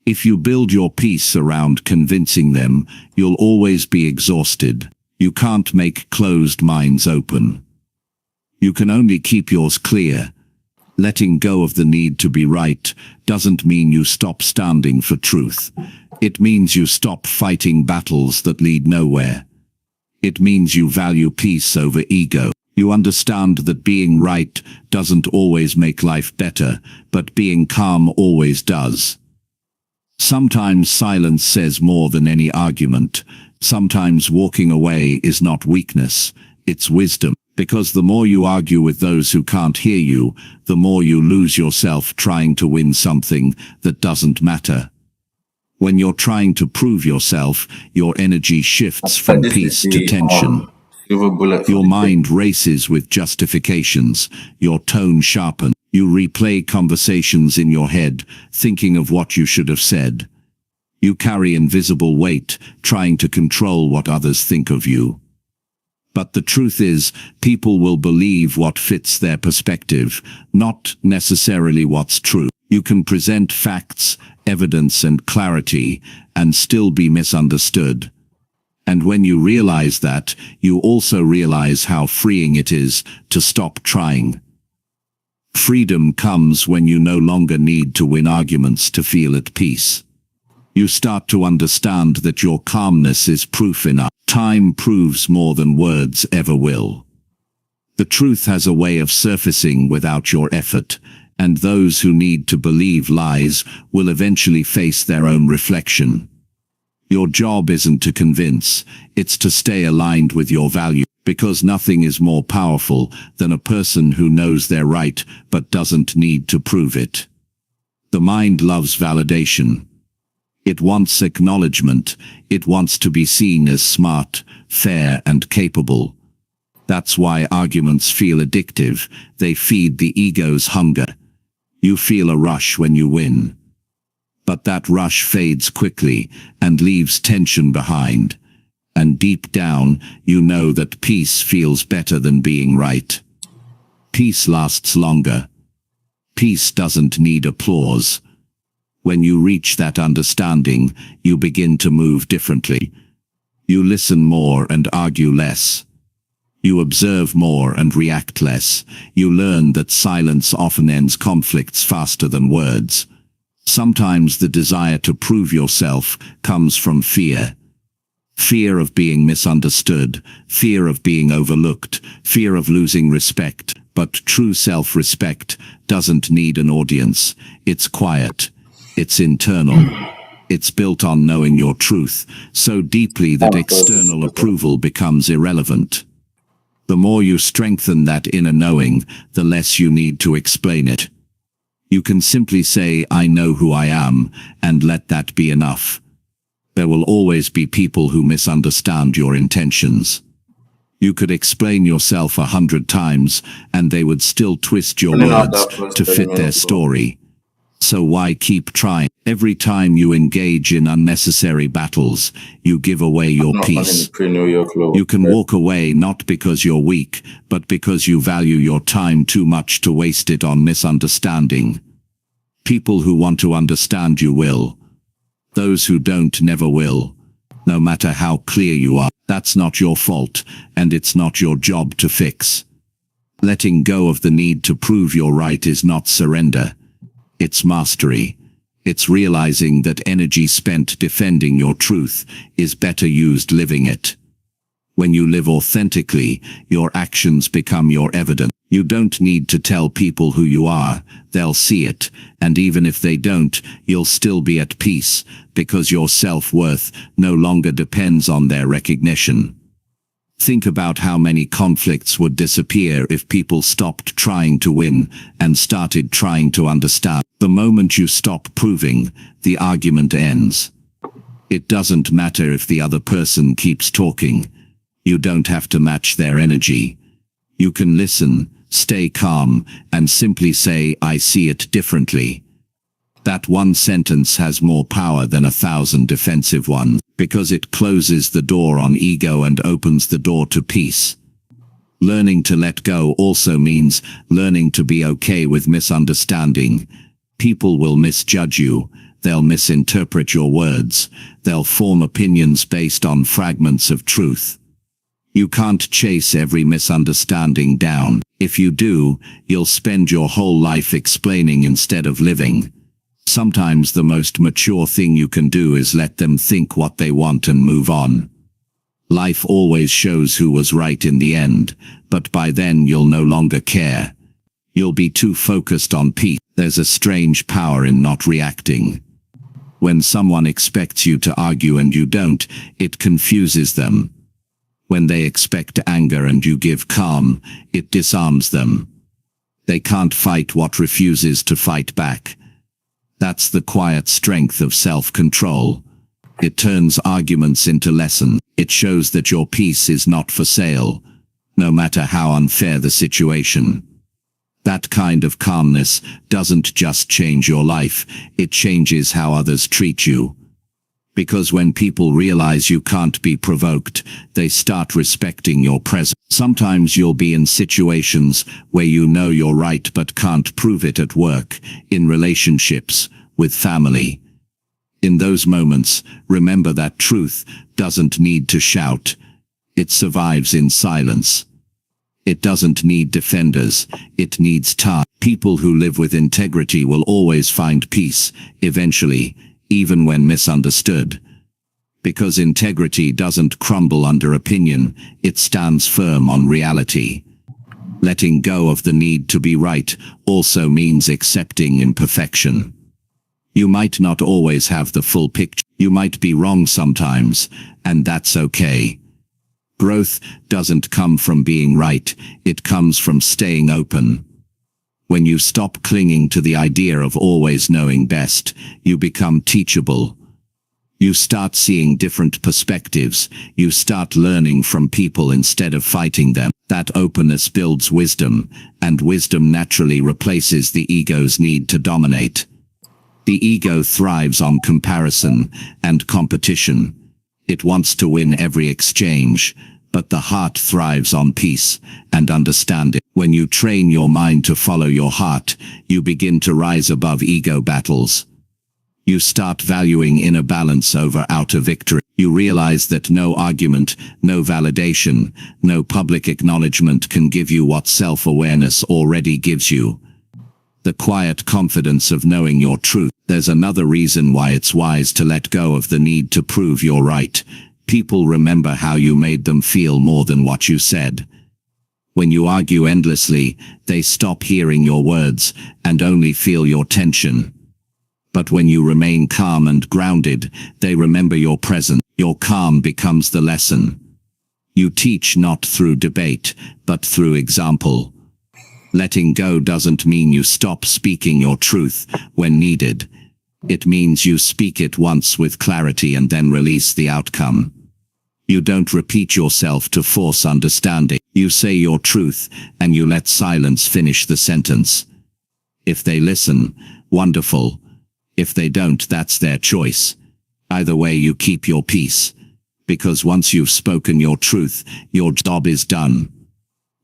If you build your peace around convincing them, you'll always be exhausted. You can't make closed minds open. You can only keep yours clear. Letting go of the need to be right doesn't mean you stop standing for truth. It means you stop fighting battles that lead nowhere. It means you value peace over ego. You understand that being right doesn't always make life better, but being calm always does. Sometimes silence says more than any argument. Sometimes walking away is not weakness, it's wisdom. Because the more you argue with those who can't hear you, the more you lose yourself trying to win something that doesn't matter. When you're trying to prove yourself, your energy shifts from This is peace to the tension. silver bullet. Your mind races with justifications, your tone sharpens. You replay conversations in your head, thinking of what you should have said. You carry invisible weight, trying to control what others think of you. But the truth is, people will believe what fits their perspective, not necessarily what's true. You can present facts, evidence, and clarity, and still be misunderstood. And when you realize that, you also realize how freeing it is to stop trying. Freedom comes when you no longer need to win arguments to feel at peace. You start to understand that your calmness is proof enough. Time proves more than words ever will. The truth has a way of surfacing without your effort, and those who need to believe lies will eventually face their own reflection. Your job isn't to convince, it's to stay aligned with your value, because nothing is more powerful than a person who knows they're right but doesn't need to prove it. The mind loves validation. It wants acknowledgement. It wants to be seen as smart, fair, and capable. That's why arguments feel addictive. They feed the ego's hunger. You feel a rush when you win. But that rush fades quickly and leaves tension behind. And deep down, you know that peace feels better than being right. Peace lasts longer. Peace doesn't need applause. When you reach that understanding, you begin to move differently. You listen more and argue less. You observe more and react less. You learn that silence often ends conflicts faster than words. Sometimes the desire to prove yourself comes from fear. Fear of being misunderstood, fear of being overlooked, fear of losing respect. But true self-respect doesn't need an audience. It's quiet. It's internal. It's built on knowing your truth so deeply that external approval becomes irrelevant. The more you strengthen that inner knowing, the less you need to explain it. You can simply say, "I know who I am," and let that be enough. There will always be people who misunderstand your intentions. You could explain yourself 100 times, and they would still twist your words to fit their story. So why keep trying? Every time you engage in unnecessary battles, you give away your peace. You can walk away not because you're weak, but because you value your time too much to waste it on misunderstanding. People who want to understand you will. Those who don't never will. No matter how clear you are, that's not your fault, and it's not your job to fix. Letting go of the need to prove you're right is not surrender. It's mastery. It's realizing that energy spent defending your truth is better used living it. When you live authentically, your actions become your evidence. You don't need to tell people who you are. They'll see it, and even if they don't, you'll still be at peace, because your self-worth no longer depends on their recognition. Think about how many conflicts would disappear if people stopped trying to win and started trying to understand. The moment you stop proving, the argument ends. It doesn't matter if the other person keeps talking. You don't have to match their energy. You can listen, stay calm, and simply say, "I see it differently." That one sentence has more power than 1,000 defensive ones, because it closes the door on ego and opens the door to peace. Learning to let go also means learning to be okay with misunderstanding. People will misjudge you. They'll misinterpret your words. They'll form opinions based on fragments of truth. You can't chase every misunderstanding down. If you do, you'll spend your whole life explaining instead of living. Sometimes the most mature thing you can do is let them think what they want and move on. Life always shows who was right in the end, but by then you'll no longer care. You'll be too focused on peace. There's a strange power in not reacting. When someone expects you to argue and you don't, it confuses them. When they expect anger and you give calm, it disarms them. They can't fight what refuses to fight back. That's the quiet strength of self-control. It turns arguments into lessons. It shows that your peace is not for sale, no matter how unfair the situation. That kind of calmness doesn't just change your life, it changes how others treat you. Because when people realize you can't be provoked, they start respecting your presence. Sometimes you'll be in situations where you know you're right but can't prove it at work, in relationships, with family. In those moments, remember that truth doesn't need to shout. It survives in silence. It doesn't need defenders, it needs time. People who live with integrity will always find peace, eventually, even when misunderstood. Because integrity doesn't crumble under opinion, it stands firm on reality. Letting go of the need to be right also means accepting imperfection. You might not always have the full picture. You might be wrong sometimes, and that's okay. Growth doesn't come from being right, it comes from staying open. When you stop clinging to the idea of always knowing best, you become teachable. You start seeing different perspectives, you start learning from people instead of fighting them. That openness builds wisdom, and wisdom naturally replaces the ego's need to dominate. The ego thrives on comparison and competition. It wants to win every exchange, but the heart thrives on peace and understanding. When you train your mind to follow your heart, you begin to rise above ego battles. You start valuing inner balance over outer victory. You realize that no argument, no validation, no public acknowledgement can give you what self-awareness already gives you. The quiet confidence of knowing your truth. There's another reason why it's wise to let go of the need to prove you're right. People remember how you made them feel more than what you said. When you argue endlessly, they stop hearing your words and only feel your tension. But when you remain calm and grounded, they remember your presence. Your calm becomes the lesson. You teach not through debate, but through example. Letting go doesn't mean you stop speaking your truth when needed. It means you speak it once with clarity and then release the outcome. You don't repeat yourself to force understanding. You say your truth, and you let silence finish the sentence. If they listen, wonderful. If they don't, that's their choice. Either way, you keep your peace. Because once you've spoken your truth, your job is done.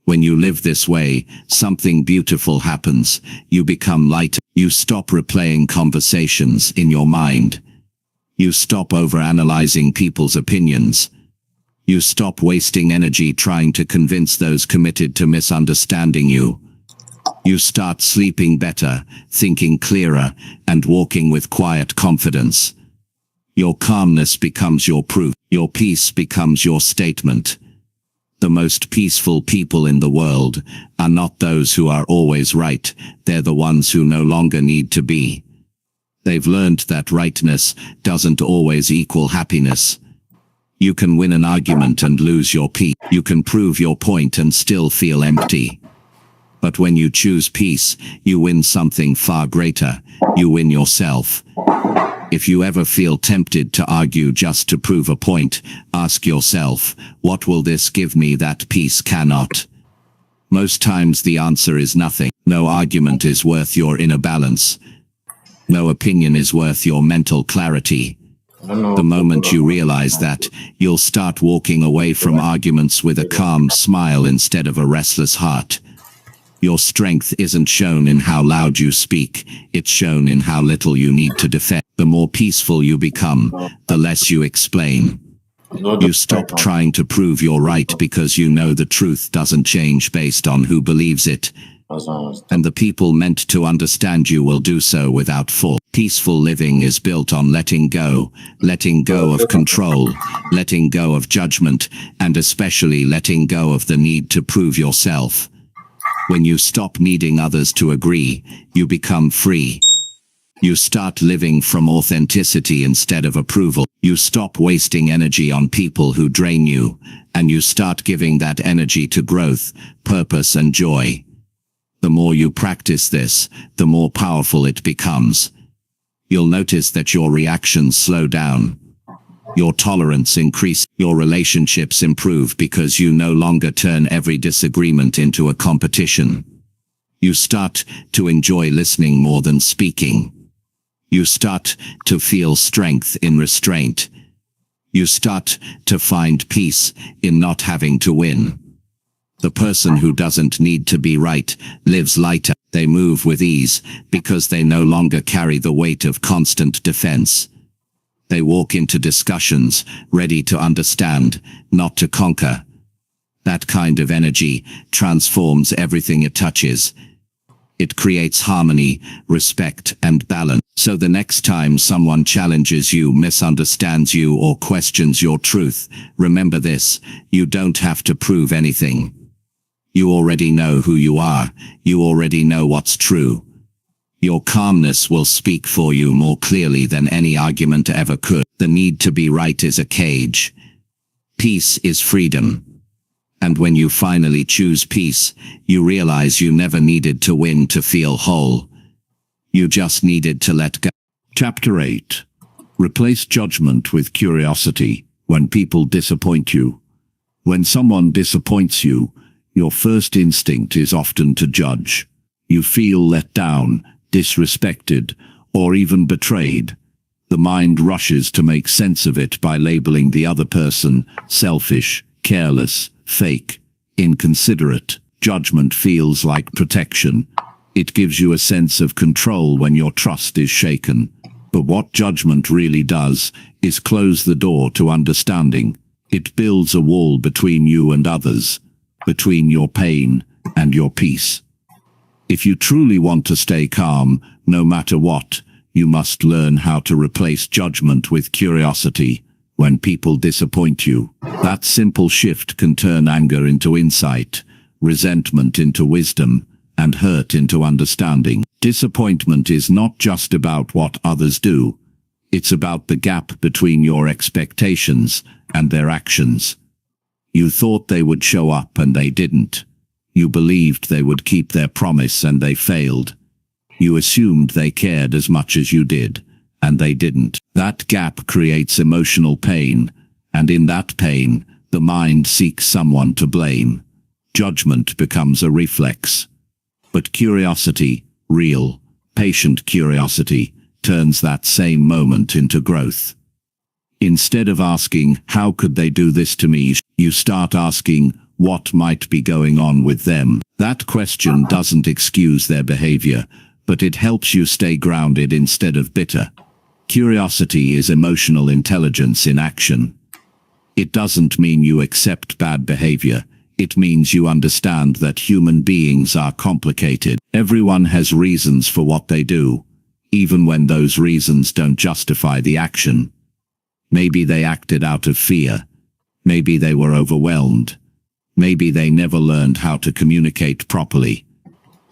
When you live this way, something beautiful happens. You become lighter. You stop replaying conversations in your mind. You stop overanalyzing people's opinions. You stop wasting energy trying to convince those committed to misunderstanding you. You start sleeping better, thinking clearer, and walking with quiet confidence. Your calmness becomes your proof. Your peace becomes your statement. The most peaceful people in the world are not those who are always right, they're the ones who no longer need to be. They've learned that rightness doesn't always equal happiness. You can win an argument and lose your peace. You can prove your point and still feel empty. But when you choose peace, you win something far greater. You win yourself. If you ever feel tempted to argue just to prove a point, ask yourself, what will this give me that peace cannot? Most times the answer is nothing. No argument is worth your inner balance. No opinion is worth your mental clarity. The moment you realize that, you'll start walking away from arguments with a calm smile instead of a restless heart. Your strength isn't shown in how loud you speak, it's shown in how little you need to defend. The more peaceful you become, the less you explain. You stop trying to prove you're right because you know the truth doesn't change based on who believes it. And the people meant to understand you will do so without force. Peaceful living is built on letting go of control, letting go of judgment, and especially letting go of the need to prove yourself. When you stop needing others to agree, you become free. You start living from authenticity instead of approval. You stop wasting energy on people who drain you, and you start giving that energy to growth, purpose, and joy. The more you practice this, the more powerful it becomes. You'll notice that your reactions slow down. Your tolerance increases. Your relationships improve because you no longer turn every disagreement into a competition. You start to enjoy listening more than speaking. You start to feel strength in restraint. You start to find peace in not having to win. The person who doesn't need to be right lives lighter. They move with ease because they no longer carry the weight of constant defense. They walk into discussions ready to understand, not to conquer. That kind of energy transforms everything it touches. It creates harmony, respect, and balance. So the next time someone challenges you, misunderstands you, or questions your truth, remember this: you don't have to prove anything. You already know who you are. You already know what's true. Your calmness will speak for you more clearly than any argument ever could. The need to be right is a cage. Peace is freedom. And when you finally choose peace, you realize you never needed to win to feel whole. You just needed to let go. Chapter 8. Replace judgment with curiosity. When people disappoint you. When someone disappoints you, your first instinct is often to judge. You feel let down, disrespected, or even betrayed. The mind rushes to make sense of it by labeling the other person selfish, careless, fake, inconsiderate. Judgment feels like protection. It gives you a sense of control when your trust is shaken. But what judgment really does is close the door to understanding. It builds a wall between you and others, between your pain and your peace. If you truly want to stay calm, no matter what, you must learn how to replace judgment with curiosity. When people disappoint you, that simple shift can turn anger into insight, resentment into wisdom, and hurt into understanding. Disappointment is not just about what others do. It's about the gap between your expectations and their actions. You thought they would show up and they didn't. You believed they would keep their promise and they failed. You assumed they cared as much as you did, and they didn't. That gap creates emotional pain, and in that pain, the mind seeks someone to blame. Judgment becomes a reflex. But curiosity, real, patient curiosity, turns that same moment into growth. Instead of asking, "How could they do this to me?" you start asking, "What might be going on with them?" That question doesn't excuse their behavior, but it helps you stay grounded instead of bitter. Curiosity is emotional intelligence in action. It doesn't mean you accept bad behavior. It means you understand that human beings are complicated. Everyone has reasons for what they do, even when those reasons don't justify the action. Maybe they acted out of fear. Maybe they were overwhelmed. Maybe they never learned how to communicate properly.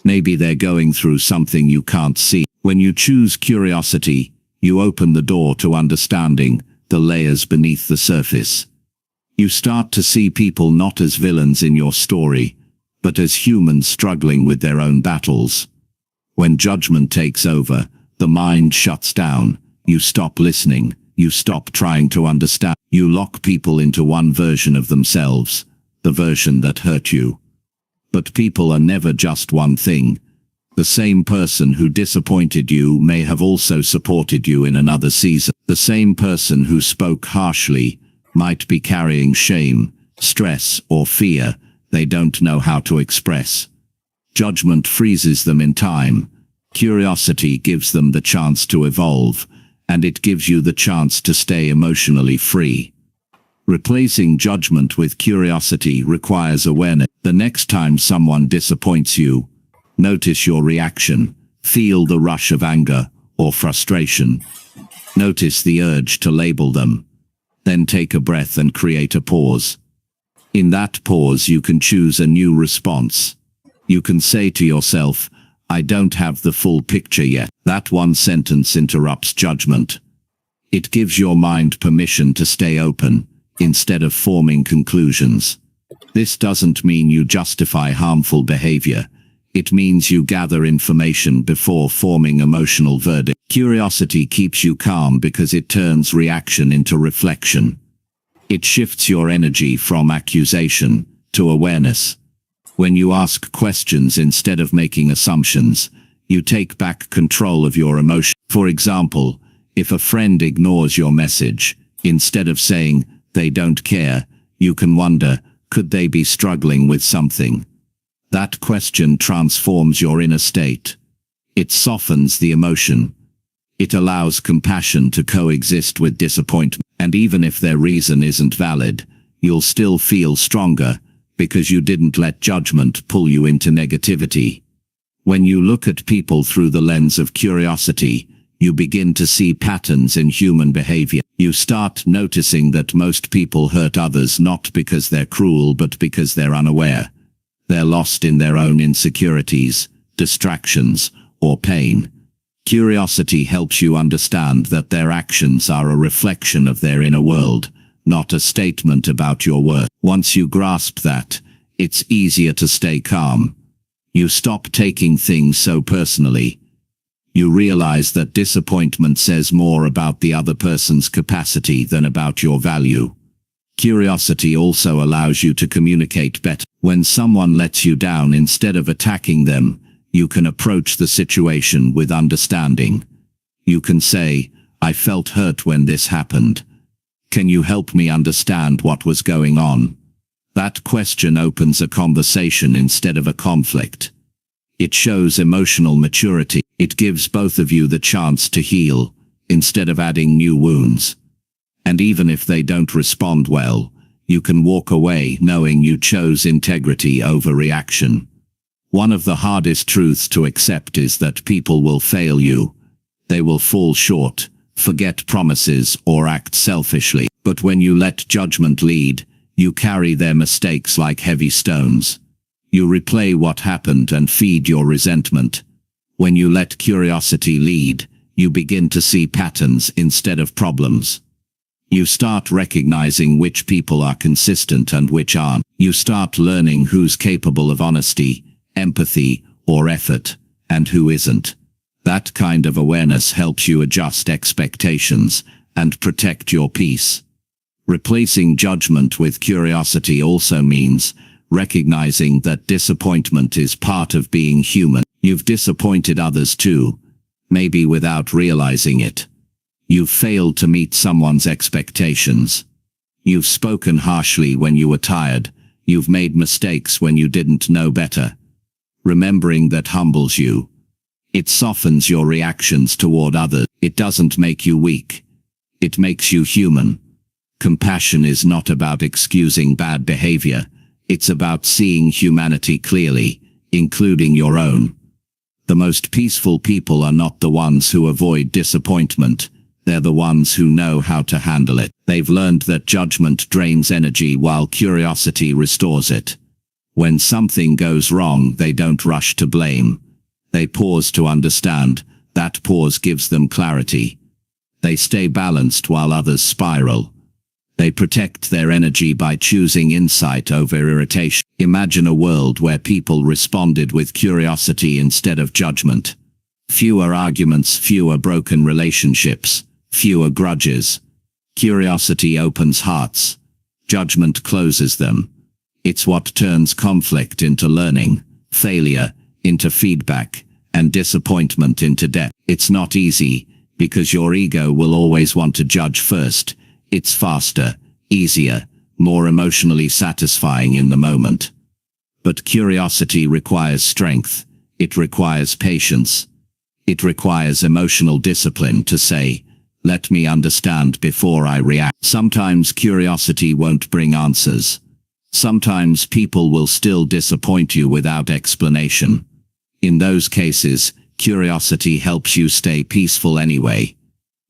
Maybe they're going through something you can't see. When you choose curiosity, you open the door to understanding the layers beneath the surface. You start to see people not as villains in your story, but as humans struggling with their own battles. When judgment takes over, the mind shuts down. You stop listening. You stop trying to understand. You lock people into one version of themselves, the version that hurt you. But people are never just one thing. The same person who disappointed you may have also supported you in another season. The same person who spoke harshly might be carrying shame, stress, or fear they don't know how to express. Judgment freezes them in time. Curiosity gives them the chance to evolve, and it gives you the chance to stay emotionally free. Replacing judgment with curiosity requires awareness. The next time someone disappoints you, notice your reaction. Feel the rush of anger or frustration. Notice the urge to label them. Then take a breath and create a pause. In that pause, you can choose a new response. You can say to yourself, I don't have the full picture yet. That one sentence interrupts judgment. It gives your mind permission to stay open, instead of forming conclusions. This doesn't mean you justify harmful behavior. It means you gather information before forming emotional verdict. Curiosity keeps you calm because it turns reaction into reflection. It shifts your energy from accusation to awareness. When you ask questions instead of making assumptions, you take back control of your emotion. For example, if a friend ignores your message, instead of saying, "They don't care," you can wonder, could they be struggling with something? That question transforms your inner state. It softens the emotion. It allows compassion to coexist with disappointment. And even if their reason isn't valid, you'll still feel stronger, because you didn't let judgment pull you into negativity. When you look at people through the lens of curiosity, you begin to see patterns in human behavior. You start noticing that most people hurt others not because they're cruel but because they're unaware. They're lost in their own insecurities, distractions, or pain. Curiosity helps you understand that their actions are a reflection of their inner world, not a statement about your worth. Once you grasp that, it's easier to stay calm. You stop taking things so personally. You realize that disappointment says more about the other person's capacity than about your value. Curiosity also allows you to communicate better. When someone lets you down, instead of attacking them, you can approach the situation with understanding. You can say, "I felt hurt when this happened. Can you help me understand what was going on?" That question opens a conversation instead of a conflict. It shows emotional maturity. It gives both of you the chance to heal, instead of adding new wounds. And even if they don't respond well, you can walk away knowing you chose integrity over reaction. One of the hardest truths to accept is that people will fail you. They will fall short, forget promises, or act selfishly. But when you let judgment lead, you carry their mistakes like heavy stones. You replay what happened and feed your resentment. When you let curiosity lead, you begin to see patterns instead of problems. You start recognizing which people are consistent and which aren't. You start learning who's capable of honesty, empathy, or effort, and who isn't. That kind of awareness helps you adjust expectations and protect your peace. Replacing judgment with curiosity also means recognizing that disappointment is part of being human. You've disappointed others too, maybe without realizing it. You've failed to meet someone's expectations. You've spoken harshly when you were tired. You've made mistakes when you didn't know better. Remembering that humbles you. It softens your reactions toward others. It doesn't make you weak. It makes you human. Compassion is not about excusing bad behavior. It's about seeing humanity clearly, including your own. The most peaceful people are not the ones who avoid disappointment. They're the ones who know how to handle it. They've learned that judgment drains energy while curiosity restores it. When something goes wrong, they don't rush to blame. They pause to understand. That pause gives them clarity. They stay balanced while others spiral. They protect their energy by choosing insight over irritation. Imagine a world where people responded with curiosity instead of judgment. Fewer arguments, fewer broken relationships, fewer grudges. Curiosity opens hearts. Judgment closes them. It's what turns conflict into learning, failure into feedback, and disappointment into depth. It's not easy, because your ego will always want to judge first. It's faster, easier, more emotionally satisfying in the moment. But curiosity requires strength. It requires patience. It requires emotional discipline to say, "Let me understand before I react." Sometimes curiosity won't bring answers. Sometimes people will still disappoint you without explanation. In those cases, curiosity helps you stay peaceful anyway.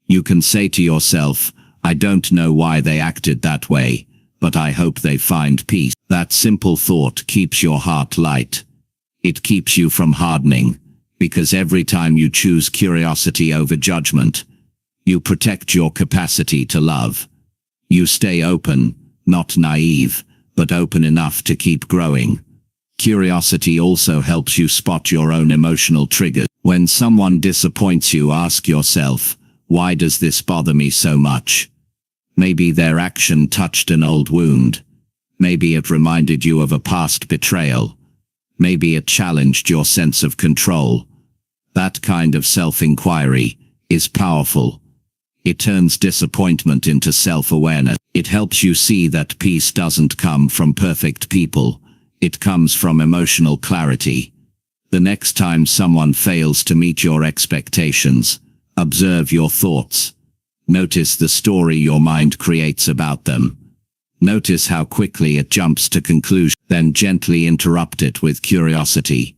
You can say to yourself, "I don't know why they acted that way, but I hope they find peace." That simple thought keeps your heart light. It keeps you from hardening. Because every time you choose curiosity over judgment, you protect your capacity to love. You stay open, not naive, but open enough to keep growing. Curiosity also helps you spot your own emotional triggers. When someone disappoints you, ask yourself, why does this bother me so much? Maybe their action touched an old wound. Maybe it reminded you of a past betrayal. Maybe it challenged your sense of control. That kind of self-inquiry is powerful. It turns disappointment into self-awareness. It helps you see that peace doesn't come from perfect people. It comes from emotional clarity. The next time someone fails to meet your expectations, observe your thoughts. Notice the story your mind creates about them. Notice how quickly it jumps to conclusion, then gently interrupt it with curiosity.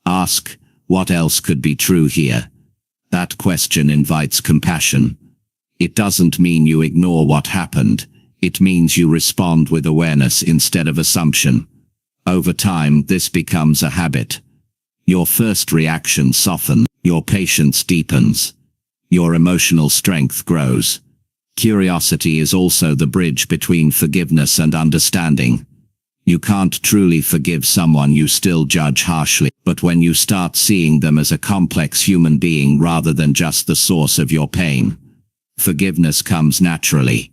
Ask, what else could be true here? That question invites compassion. It doesn't mean you ignore what happened. It means you respond with awareness instead of assumption. Over time, this becomes a habit. Your first reaction softens, your patience deepens, your emotional strength grows. Curiosity is also the bridge between forgiveness and understanding. You can't truly forgive someone you still judge harshly, but when you start seeing them as a complex human being rather than just the source of your pain, forgiveness comes naturally.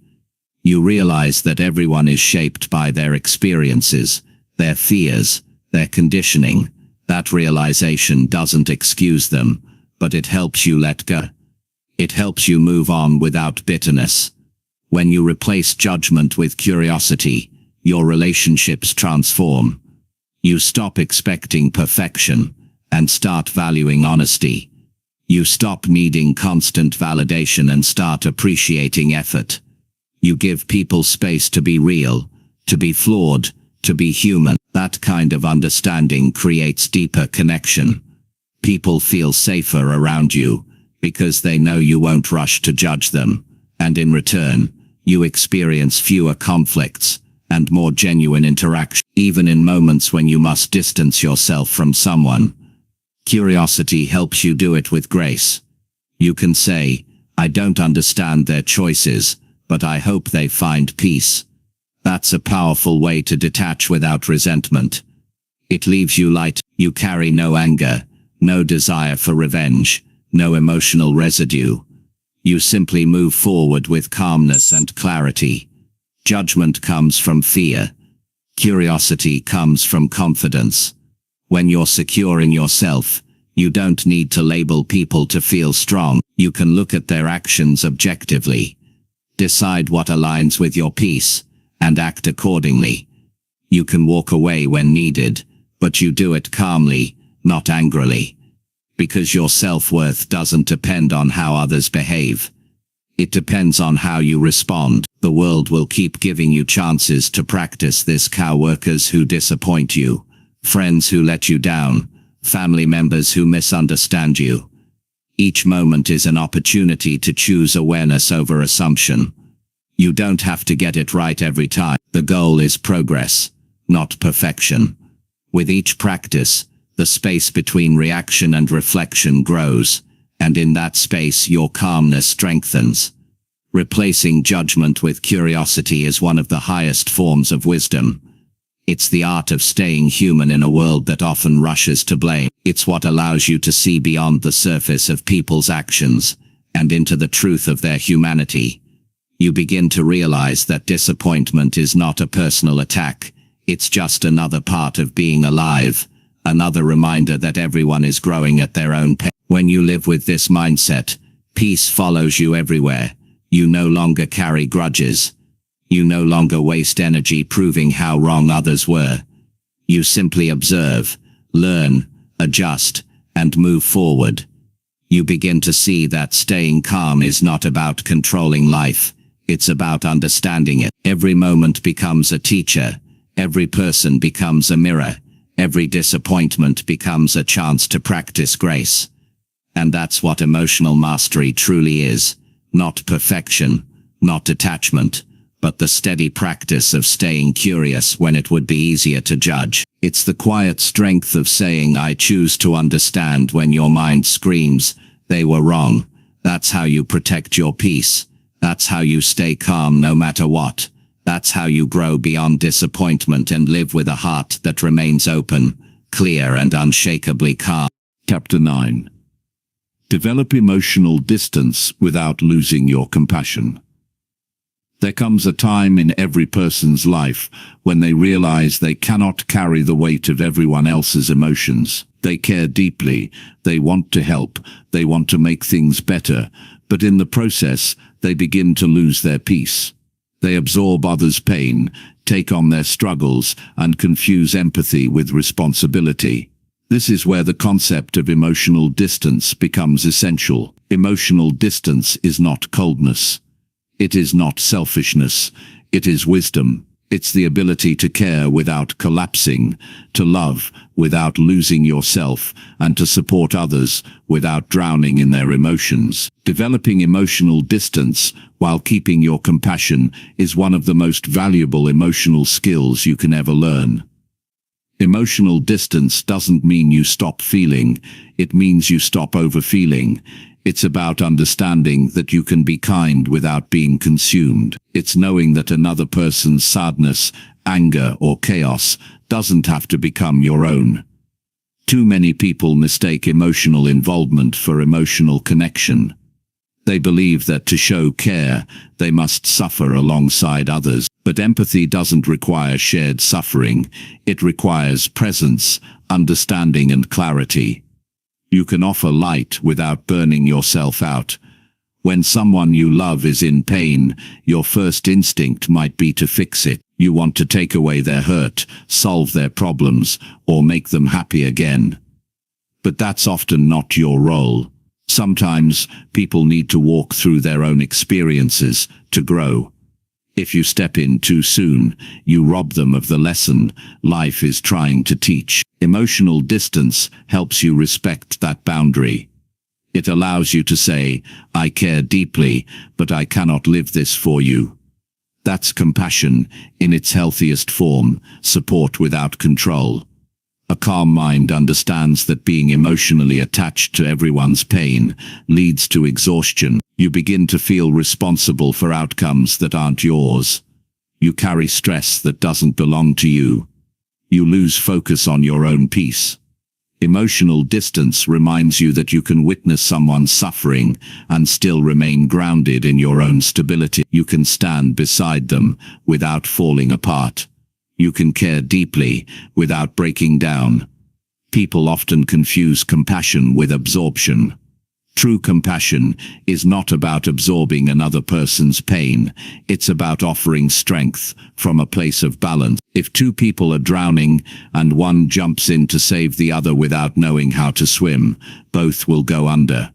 You realize that everyone is shaped by their experiences, their fears, their conditioning. That realization doesn't excuse them, but it helps you let go. It helps you move on without bitterness. When you replace judgment with curiosity, your relationships transform. You stop expecting perfection and start valuing honesty. You stop needing constant validation and start appreciating effort. You give people space to be real, to be flawed, to be human. That kind of understanding creates deeper connection. People feel safer around you because they know you won't rush to judge them, and in return, you experience fewer conflicts and more genuine interaction. Even in moments when you must distance yourself from someone, curiosity helps you do it with grace. You can say, I don't understand their choices, but I hope they find peace. That's a powerful way to detach without resentment. It leaves you light. You carry no anger, no desire for revenge, no emotional residue. You simply move forward with calmness and clarity. Judgment comes from fear. Curiosity comes from confidence. When you're secure in yourself, you don't need to label people to feel strong. You can look at their actions objectively, decide what aligns with your peace, and act accordingly. You can walk away when needed, but you do it calmly, not angrily. Because your self-worth doesn't depend on how others behave. It depends on how you respond. The world will keep giving you chances to practice this. Coworkers who disappoint you, friends who let you down, family members who misunderstand you. Each moment is an opportunity to choose awareness over assumption. You don't have to get it right every time. The goal is progress, not perfection. With each practice, the space between reaction and reflection grows, and in that space your calmness strengthens. Replacing judgment with curiosity is one of the highest forms of wisdom. It's the art of staying human in a world that often rushes to blame. It's what allows you to see beyond the surface of people's actions and into the truth of their humanity. You begin to realize that disappointment is not a personal attack. It's just another part of being alive, another reminder that everyone is growing at their own pace. When you live with this mindset, peace follows you everywhere. You no longer carry grudges. You no longer waste energy proving how wrong others were. You simply observe, learn, adjust, and move forward. You begin to see that staying calm is not about controlling life. It's about understanding it. Every moment becomes a teacher. Every person becomes a mirror. Every disappointment becomes a chance to practice grace. And that's what emotional mastery truly is. Not perfection, not detachment, but the steady practice of staying curious when it would be easier to judge. It's the quiet strength of saying, I choose to understand, when your mind screams, they were wrong. That's how you protect your peace. That's how you stay calm no matter what. That's how you grow beyond disappointment and live with a heart that remains open, clear and unshakably calm. Chapter 9. Develop emotional distance without losing your compassion. There comes a time in every person's life when they realize they cannot carry the weight of everyone else's emotions. They care deeply, they want to help, they want to make things better, but in the process, they begin to lose their peace. They absorb others' pain, take on their struggles, and confuse empathy with responsibility. This is where the concept of emotional distance becomes essential. Emotional distance is not coldness. It is not selfishness. It is wisdom. It's the ability to care without collapsing, to love without losing yourself, and to support others without drowning in their emotions. Developing emotional distance while keeping your compassion is one of the most valuable emotional skills you can ever learn. Emotional distance doesn't mean you stop feeling, it means you stop overfeeling. It's about understanding that you can be kind without being consumed. It's knowing that another person's sadness, anger, or chaos doesn't have to become your own. Too many people mistake emotional involvement for emotional connection. They believe that to show care, they must suffer alongside others. But empathy doesn't require shared suffering. It requires presence, understanding, and clarity. You can offer light without burning yourself out. When someone you love is in pain, your first instinct might be to fix it. You want to take away their hurt, solve their problems, or make them happy again. But that's often not your role. Sometimes people need to walk through their own experiences to grow. If you step in too soon, you rob them of the lesson life is trying to teach. Emotional distance helps you respect that boundary. It allows you to say, I care deeply, but I cannot live this for you. That's compassion in its healthiest form, support without control. A calm mind understands that being emotionally attached to everyone's pain leads to exhaustion. You begin to feel responsible for outcomes that aren't yours. You carry stress that doesn't belong to you. You lose focus on your own peace. Emotional distance reminds you that you can witness someone's suffering and still remain grounded in your own stability. You can stand beside them without falling apart. You can care deeply without breaking down. People often confuse compassion with absorption. True compassion is not about absorbing another person's pain. It's about offering strength from a place of balance. If two people are drowning and one jumps in to save the other without knowing how to swim, both will go under.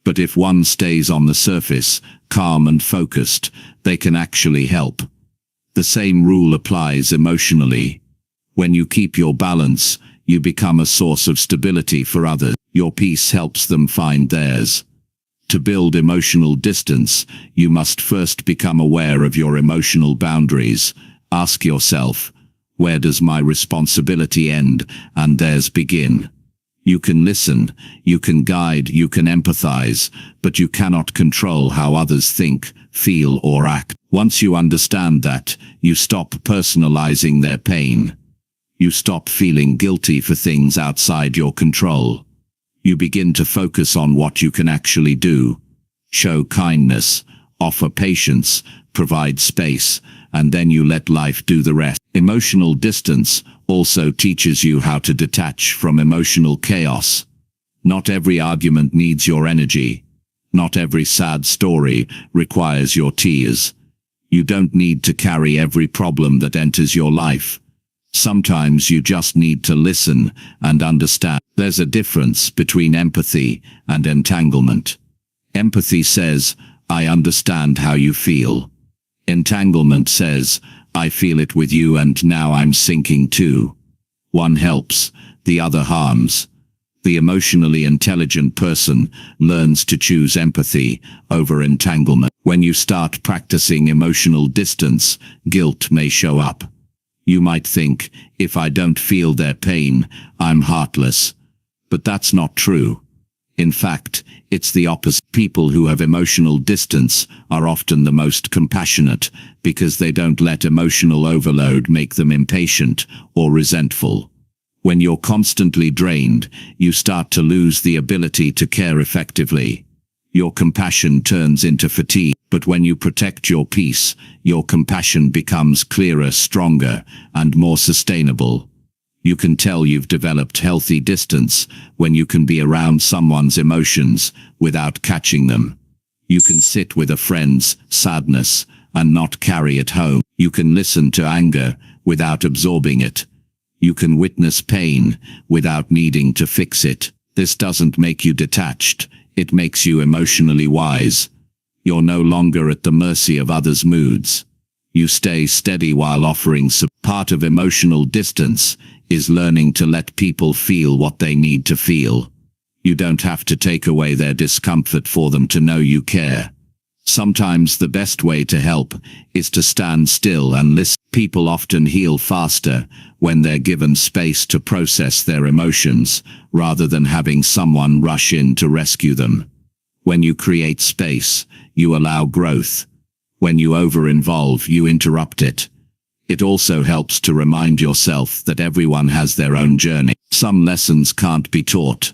But if one stays on the surface, calm and focused, they can actually help. The same rule applies emotionally. When you keep your balance, you become a source of stability for others. Your peace helps them find theirs. To build emotional distance, you must first become aware of your emotional boundaries. Ask yourself, where does my responsibility end and theirs begin? You can listen, you can guide, you can empathize, but you cannot control how others think, feel, or act. Once you understand that, you stop personalizing their pain. You stop feeling guilty for things outside your control. You begin to focus on what you can actually do. Show kindness, offer patience, provide space, and then you let life do the rest. Emotional distance also teaches you how to detach from emotional chaos. Not every argument needs your energy. Not every sad story requires your tears. You don't need to carry every problem that enters your life. Sometimes you just need to listen and understand. There's a difference between empathy and entanglement. Empathy says, I understand how you feel. Entanglement says, I feel it with you and now I'm sinking too. One helps, the other harms. The emotionally intelligent person learns to choose empathy over entanglement. When you start practicing emotional distance, guilt may show up. You might think, if I don't feel their pain, I'm heartless. But that's not true. In fact, it's the opposite. People who have emotional distance are often the most compassionate because they don't let emotional overload make them impatient or resentful. When you're constantly drained, you start to lose the ability to care effectively. Your compassion turns into fatigue. But when you protect your peace, your compassion becomes clearer, stronger, and more sustainable. You can tell you've developed healthy distance when you can be around someone's emotions without catching them. You can sit with a friend's sadness and not carry it home. You can listen to anger without absorbing it. You can witness pain without needing to fix it. This doesn't make you detached, it makes you emotionally wise. You're no longer at the mercy of others' moods. You stay steady while offering support. Part of emotional distance is learning to let people feel what they need to feel. You don't have to take away their discomfort for them to know you care. Sometimes the best way to help is to stand still and listen. People often heal faster when they're given space to process their emotions, rather than having someone rush in to rescue them. When you create space, you allow growth. When you over-involve, you interrupt it. It also helps to remind yourself that everyone has their own journey. Some lessons can't be taught.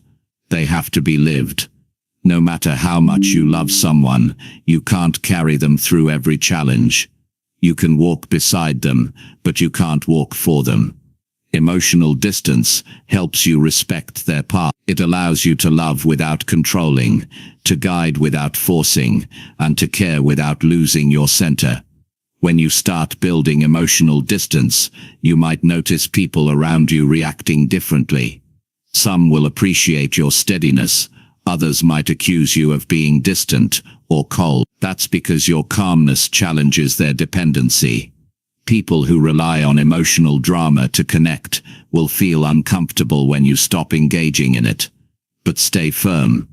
They have to be lived. No matter how much you love someone, you can't carry them through every challenge. You can walk beside them, but you can't walk for them. Emotional distance helps you respect their path. It allows you to love without controlling, to guide without forcing, and to care without losing your center. When you start building emotional distance, you might notice people around you reacting differently. Some will appreciate your steadiness, others might accuse you of being distant or cold. That's because your calmness challenges their dependency. People who rely on emotional drama to connect will feel uncomfortable when you stop engaging in it. But stay firm.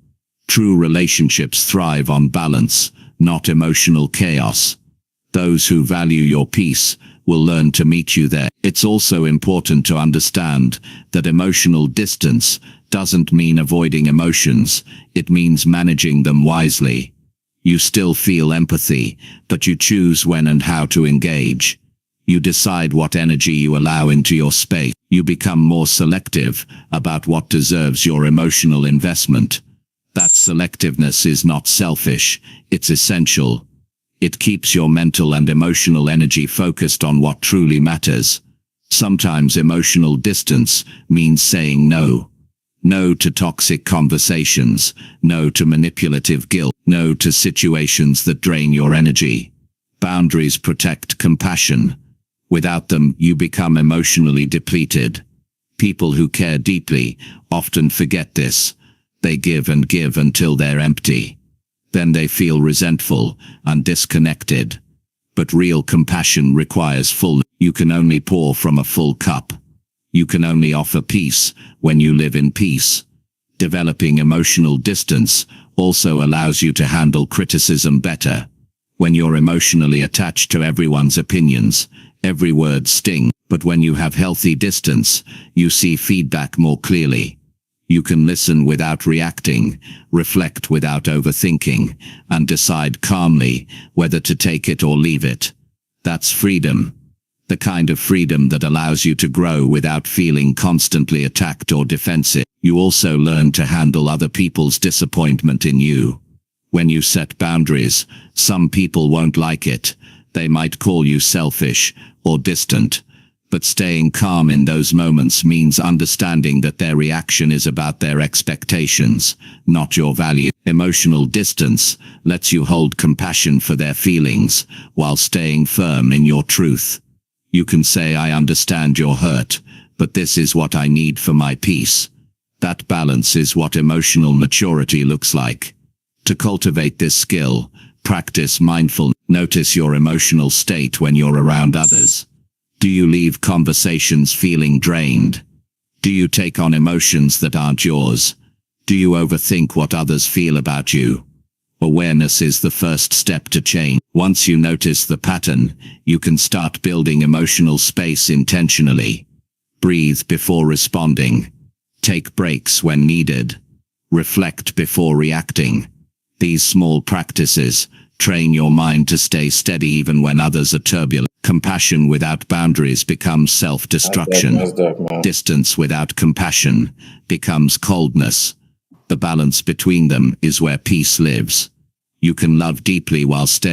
True relationships thrive on balance, not emotional chaos. Those who value your peace will learn to meet you there. It's also important to understand that emotional distance doesn't mean avoiding emotions, it means managing them wisely. You still feel empathy, but you choose when and how to engage. You decide what energy you allow into your space. You become more selective about what deserves your emotional investment. That selectiveness is not selfish, it's essential. It keeps your mental and emotional energy focused on what truly matters. Sometimes emotional distance means saying no. No to toxic conversations, no to manipulative guilt, no to situations that drain your energy. Boundaries protect compassion. Without them, you become emotionally depleted. People who care deeply often forget this. They give and give until they're empty. Then they feel resentful and disconnected. But real compassion requires full. You can only pour from a full cup. You can only offer peace when you live in peace. Developing emotional distance also allows you to handle criticism better. When you're emotionally attached to everyone's opinions, every word stings. But when you have healthy distance, you see feedback more clearly. You can listen without reacting, reflect without overthinking, and decide calmly whether to take it or leave it. That's freedom. The kind of freedom that allows you to grow without feeling constantly attacked or defensive. You also learn to handle other people's disappointment in you. When you set boundaries, some people won't like it. They might call you selfish or distant. But staying calm in those moments means understanding that their reaction is about their expectations, not your value. Emotional distance lets you hold compassion for their feelings while staying firm in your truth. You can say, I understand you're hurt, but this is what I need for my peace. That balance is what emotional maturity looks like. To cultivate this skill, practice mindfulness. Notice your emotional state when you're around others. Do you leave conversations feeling drained? Do you take on emotions that aren't yours? Do you overthink what others feel about you? Awareness is the first step to change. Once you notice the pattern, you can start building emotional space intentionally. Breathe before responding. Take breaks when needed. Reflect before reacting. These small practices train your mind to stay steady even when others are turbulent. Compassion without boundaries becomes self-destruction. That's dark, man. Distance without compassion becomes coldness. The balance between them is where peace lives. You can love deeply while staying